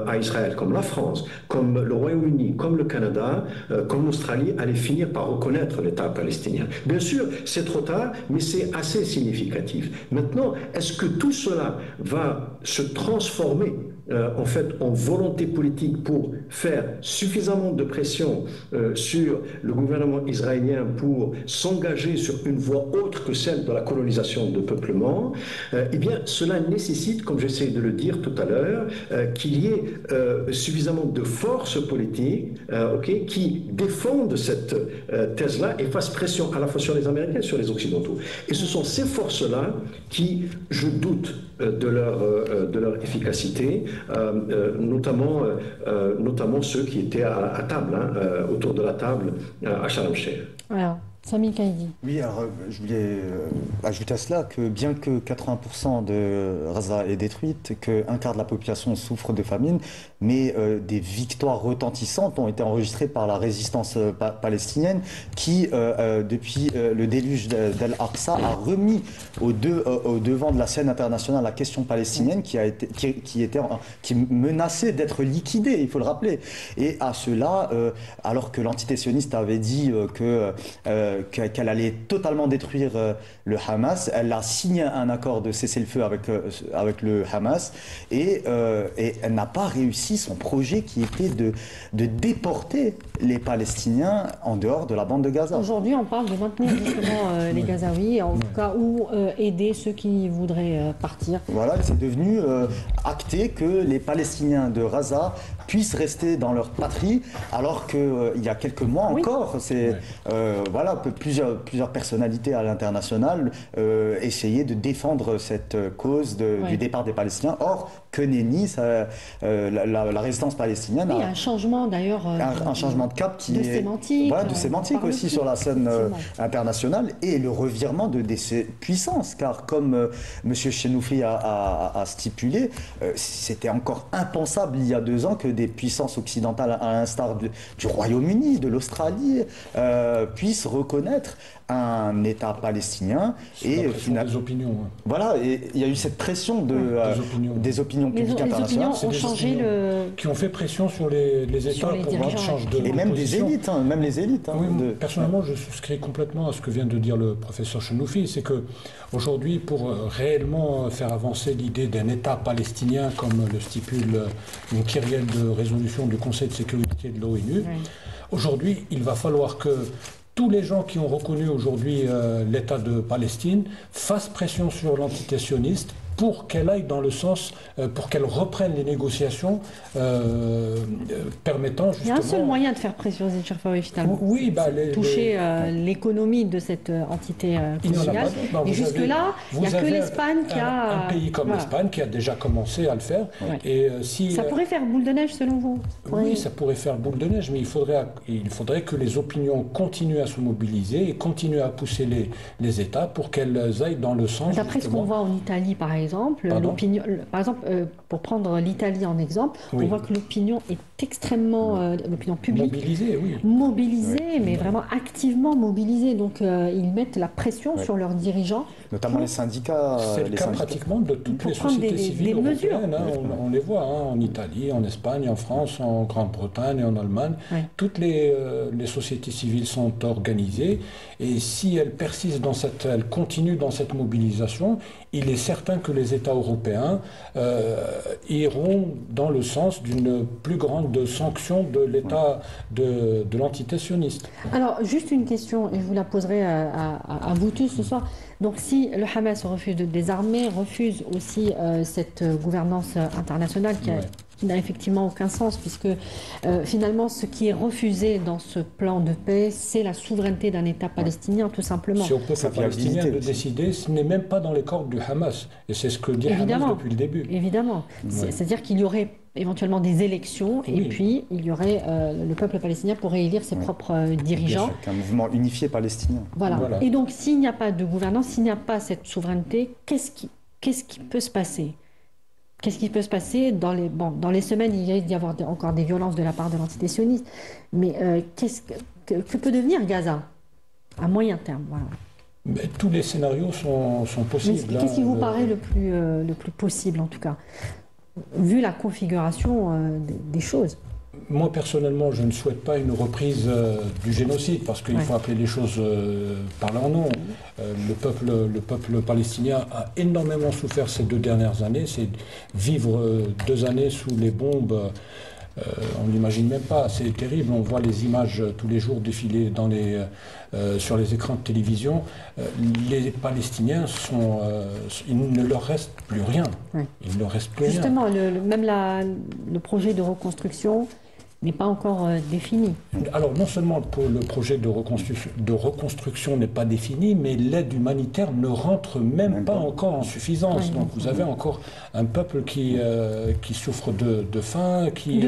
à Israël, comme la France, comme le Royaume-Uni, comme le Canada, comme l'Australie, allaient finir par reconnaître l'État palestinien. Bien sûr, c'est trop tard, mais c'est assez significatif. Maintenant, est-ce que tout cela va se transformer en fait en volonté politique pour faire suffisamment de pression sur le gouvernement israélien pour s'engager sur une voie autre que celle de la colonisation de peuplement, eh bien cela nécessite, comme j'essaie de le dire tout à l'heure, qu'il y ait suffisamment de forces politiques qui défendent cette thèse-là et fassent pression à la fois sur les Américains et sur les Occidentaux. Et ce sont ces forces-là qui, je doute de leur efficacité, notamment ceux qui étaient à table, autour de la table à Sharm el-Sheikh. Alors, Sami Kaidi. Oui, alors je voulais ajouter à cela que bien que 80% de Gaza est détruite, qu'un quart de la population souffre de famine, mais des victoires retentissantes ont été enregistrées par la résistance palestinienne qui, depuis le déluge d'Al-Aqsa, a remis au devant de la scène internationale la question palestinienne qui menaçait d'être liquidée, il faut le rappeler. Et à cela, alors que l'entité sioniste avait dit qu'elle allait totalement détruire le Hamas, elle a signé un accord de cessez-le-feu avec le Hamas et elle n'a pas réussi son projet qui était de déporter les Palestiniens en dehors de la bande de Gaza. Aujourd'hui, on parle de maintenir justement les Gazaouis, en tout cas, ou aider ceux qui voudraient partir. Voilà, c'est devenu acté que les Palestiniens de Gaza puissent rester dans leur patrie, alors qu'il y a quelques mois encore, voilà, plusieurs personnalités à l'international essayaient de défendre cette cause du départ des Palestiniens. Or, que nenni, la résistance palestinienne. Oui, un changement d'ailleurs. Un changement de cap qui de sémantique. Voilà, de sémantique aussi sur la scène internationale et le revirement de ces puissances. Car comme M. Chenoufi a stipulé, c'était encore impensable il y a 2 ans que des puissances occidentales, à l'instar du Royaume-Uni, de l'Australie, puissent reconnaître un État palestinien et des opinions. Voilà, et il y a eu cette pression des opinions publiques internationales. Les opinions ont changé qui ont fait pression sur les États pour qu'ils changent de et même des élites, même les élites. Personnellement, je souscris complètement à ce que vient de dire le professeur Chenoufi, c'est que aujourd'hui, pour réellement faire avancer l'idée d'un État palestinien, comme le stipule une kyrielle de résolution du Conseil de sécurité de l'ONU, aujourd'hui, il va falloir que tous les gens qui ont reconnu aujourd'hui l'État de Palestine fassent pression sur l'entité sioniste pour qu'elle aille dans le sens, pour qu'elle reprenne les négociations permettant justement... Il y a un seul moyen de faire pression sur Cherfaoui finalement, oui, toucher l'économie de cette entité conjugale. Et jusque-là, il n'y a que l'Espagne qui a... Un pays comme l'Espagne qui a déjà commencé à le faire. Ouais. Et, si, ça pourrait faire boule de neige selon vous? Oui, ça pourrait faire boule de neige, mais il faudrait que les opinions continuent à se mobiliser et continuent à pousser les États pour qu'elles aillent dans le sens... D'après ce qu'on voit en Italie, par exemple, pour prendre l'Italie en exemple, on voit que l'opinion est extrêmement, l'opinion publique, mobilisée, mais vraiment activement mobilisée. Donc ils mettent la pression sur leurs dirigeants. Notamment les syndicats. C'est le cas pratiquement de toutes les sociétés civiles européennes. On les voit en Italie, en Espagne, en France, en Grande-Bretagne, en Allemagne. Toutes les sociétés civiles sont organisées. Et si elles persistent elles continuent dans cette mobilisation, il est certain que les États européens iront dans le sens d'une plus grande sanction de l'État de l'entité sioniste. Alors, juste une question, et je vous la poserai à vous tous ce soir. Donc, si le Hamas refuse de désarmer, refuse aussi cette gouvernance internationale qui n'a effectivement aucun sens, puisque finalement, ce qui est refusé dans ce plan de paix, c'est la souveraineté d'un État palestinien, tout simplement. Si on peut faire palestinien de décider, ce n'est même pas dans les cordes du Hamas. Et c'est ce que dit Hamas depuis le début. Évidemment. C'est-à-dire qu'il y aurait éventuellement des élections, et puis il y aurait le peuple palestinien pourrait élire ses propres dirigeants. Un mouvement unifié palestinien. Voilà. Et donc, s'il n'y a pas de gouvernance, s'il n'y a pas cette souveraineté, qu'est-ce qui peut se passer? Qu'est-ce qui peut se passer dans les semaines? Il risque d'y avoir encore des violences de la part de l'entité sioniste. Mais que peut devenir Gaza à moyen terme? Mais tous les scénarios sont possibles. Qu'est-ce qui vous paraît le plus possible, en tout cas, vu la configuration des choses? Moi, personnellement, je ne souhaite pas une reprise du génocide, parce qu'il faut appeler les choses par leur nom. Le peuple palestinien a énormément souffert ces 2 dernières années. C'est vivre 2 années sous les bombes, on n'imagine même pas, c'est terrible. On voit les images tous les jours défiler sur les écrans de télévision. Les Palestiniens il ne leur reste plus rien. Il ne leur reste plus Justement, même le projet de reconstruction n'est pas encore défini. Alors non seulement le projet de reconstruction n'est pas défini, mais l'aide humanitaire ne rentre même pas encore en suffisance. Donc vous avez encore un peuple qui souffre de faim, qui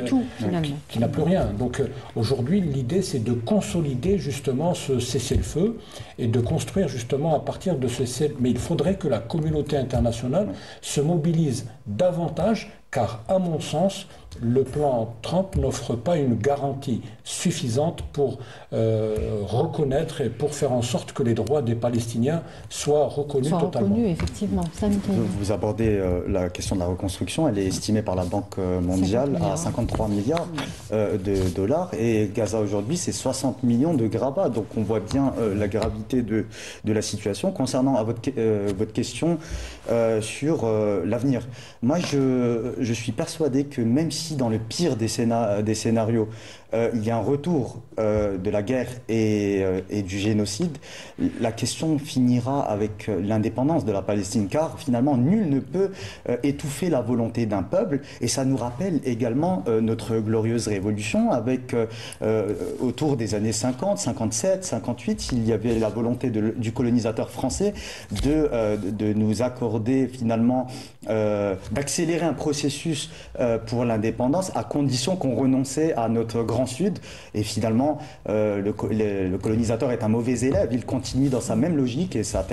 n'a plus rien. Donc aujourd'hui, l'idée c'est de consolider justement ce cessez-le-feu et de construire justement à partir de ce cessez-le-feu. Mais il faudrait que la communauté internationale se mobilise davantage, car à mon sens, le plan Trump n'offre pas une garantie suffisante pour reconnaître et pour faire en sorte que les droits des Palestiniens soient reconnus totalement. Effectivement. Vous abordez la question de la reconstruction. Elle est estimée par la Banque mondiale à 53 milliards de dollars. Et Gaza aujourd'hui, c'est 60 millions de grabats. Donc on voit bien la gravité de la situation. Concernant votre question sur l'avenir, moi je suis persuadé que même si dans le pire des scénarios, il y a un retour de la guerre et du génocide, la question finira avec l'indépendance de la Palestine, car finalement nul ne peut étouffer la volonté d'un peuple, et ça nous rappelle également notre glorieuse révolution avec autour des années 50, 57, 58, il y avait la volonté du colonisateur français de nous accorder finalement, d'accélérer un processus pour l'indépendance à condition qu'on renonçait à notre grand Sud, et finalement le colonisateur est un mauvais élève, il continue dans sa même logique, et ça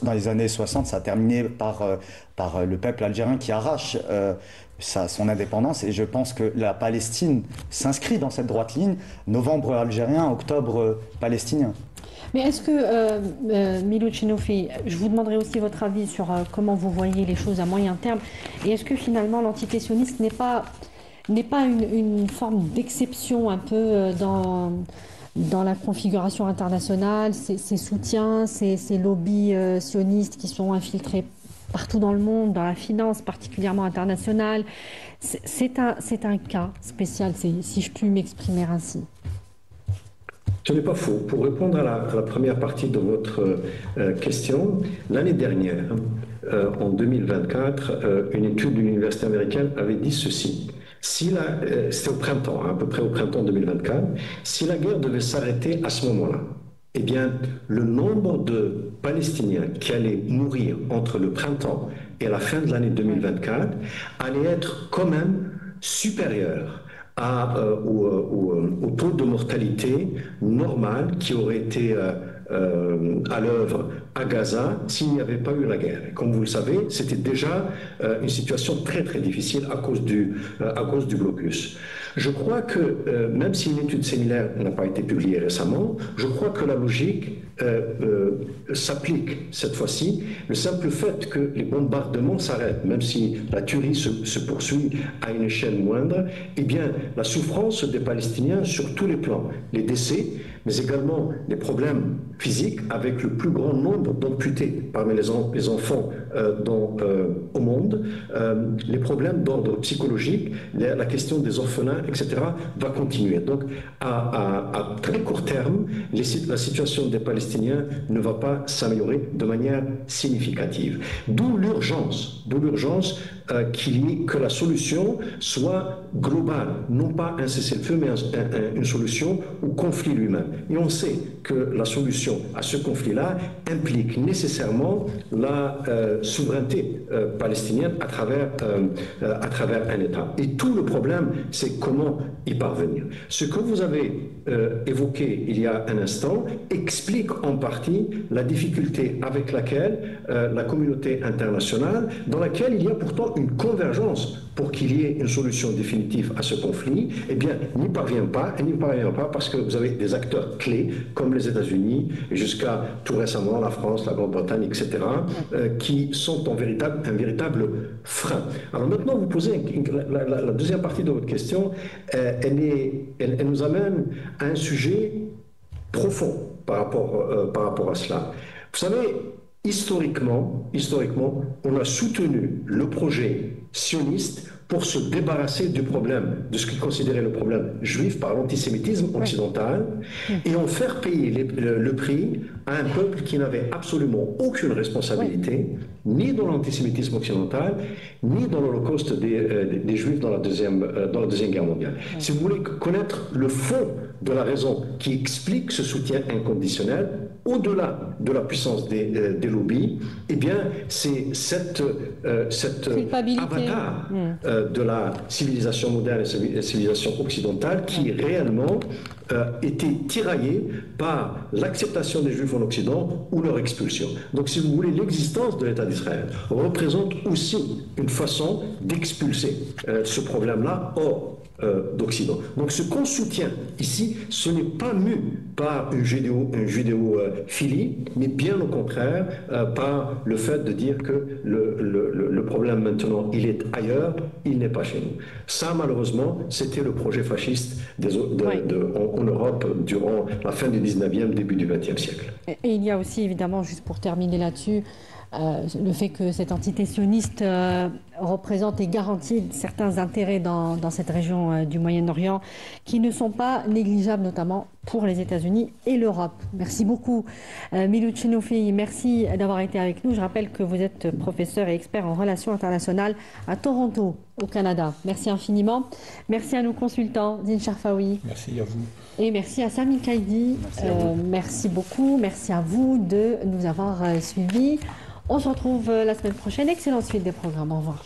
dans les années 60 ça a terminé par le peuple algérien qui arrache son indépendance, et je pense que la Palestine s'inscrit dans cette droite ligne, novembre algérien, octobre palestinien. Mais est-ce que, Milou Chenoufi, je vous demanderai aussi votre avis sur comment vous voyez les choses à moyen terme, et est-ce que finalement l'entité sioniste n'est pas une forme d'exception un peu dans la configuration internationale, ces soutiens, ces lobbies sionistes qui sont infiltrés partout dans le monde, dans la finance particulièrement internationale. C'est un cas spécial, si je puis m'exprimer ainsi. Ce n'est pas faux. Pour répondre à la première partie de votre question, l'année dernière, en 2024, une étude d'une université américaine avait dit ceci. C'était au printemps, à peu près au printemps 2024, si la guerre devait s'arrêter à ce moment-là, eh bien, le nombre de Palestiniens qui allaient mourir entre le printemps et la fin de l'année 2024 allait être quand même supérieur au taux de mortalité normal qui aurait été à l'œuvre à Gaza s'il n'y avait pas eu la guerre. Et comme vous le savez, c'était déjà une situation très très difficile à cause du blocus. Je crois que, même si une étude similaire n'a pas été publiée récemment, je crois que la logique s'applique cette fois-ci. Le simple fait que les bombardements s'arrêtent, même si la tuerie se poursuit à une échelle moindre, eh bien, la souffrance des Palestiniens sur tous les plans, les décès, mais également les problèmes physiques avec le plus grand nombre d'amputés parmi les enfants au monde, les problèmes d'ordre psychologique, la question des orphelins, etc., va continuer. Donc, à très court terme, la situation des Palestiniens ne va pas s'améliorer de manière significative. D'où l'urgence que la solution soit globale, non pas un cessez-le-feu, mais une solution au conflit lui-même. Et on sait que la solution à ce conflit-là implique nécessairement la souveraineté palestinienne à travers un État. Et tout le problème, c'est comment y parvenir. Ce que vous avez évoqué il y a un instant explique en partie la difficulté avec laquelle la communauté internationale, dans laquelle il y a pourtant une convergence pour qu'il y ait une solution définitive à ce conflit, eh bien, n'y parvient pas parce que vous avez des acteurs clés comme les États-Unis et jusqu'à tout récemment la France, la Grande-Bretagne, etc., qui sont un véritable frein. Alors maintenant, vous posez la deuxième partie de votre question, elle nous amène à un sujet profond par rapport à cela. Vous savez, historiquement, on a soutenu le projet sioniste pour se débarrasser du problème, de ce qu'il considérait le problème juif par l'antisémitisme occidental, et en faire payer le prix à un peuple qui n'avait absolument aucune responsabilité, ni dans l'antisémitisme occidental, ni dans l'Holocauste des Juifs dans la Deuxième Guerre mondiale. Si vous voulez connaître le fond de la raison qui explique ce soutien inconditionnel, au-delà de la puissance des lobbies, eh bien, c'est cette avatar de la civilisation moderne et la civilisation occidentale qui réellement était tiraillée par l'acceptation des Juifs en Occident ou leur expulsion. Donc, si vous voulez, l'existence de l'État d'Israël représente aussi une façon d'expulser ce problème-là hors d'Occident. Donc ce qu'on soutient ici, ce n'est pas mu par une judéophilie, mais bien au contraire par le fait de dire que le problème maintenant, il est ailleurs, il n'est pas chez nous. Ça, malheureusement, c'était le projet fasciste en Europe durant la fin du 19e, début du 20e siècle. Et il y a aussi, évidemment, juste pour terminer là-dessus, le fait que cette entité sioniste représente et garantit certains intérêts dans cette région du Moyen-Orient qui ne sont pas négligeables, notamment pour les États-Unis et l'Europe. Merci beaucoup, Milou Chenofi. Merci d'avoir été avec nous. Je rappelle que vous êtes professeur et expert en relations internationales à Toronto, au Canada. Merci infiniment. Merci à nos consultants, Zine Sharfawi. Merci à vous. Et merci à Sami Kaidi. Merci beaucoup. Merci à vous de nous avoir suivis. On se retrouve la semaine prochaine. Excellente suite des programmes. Au revoir.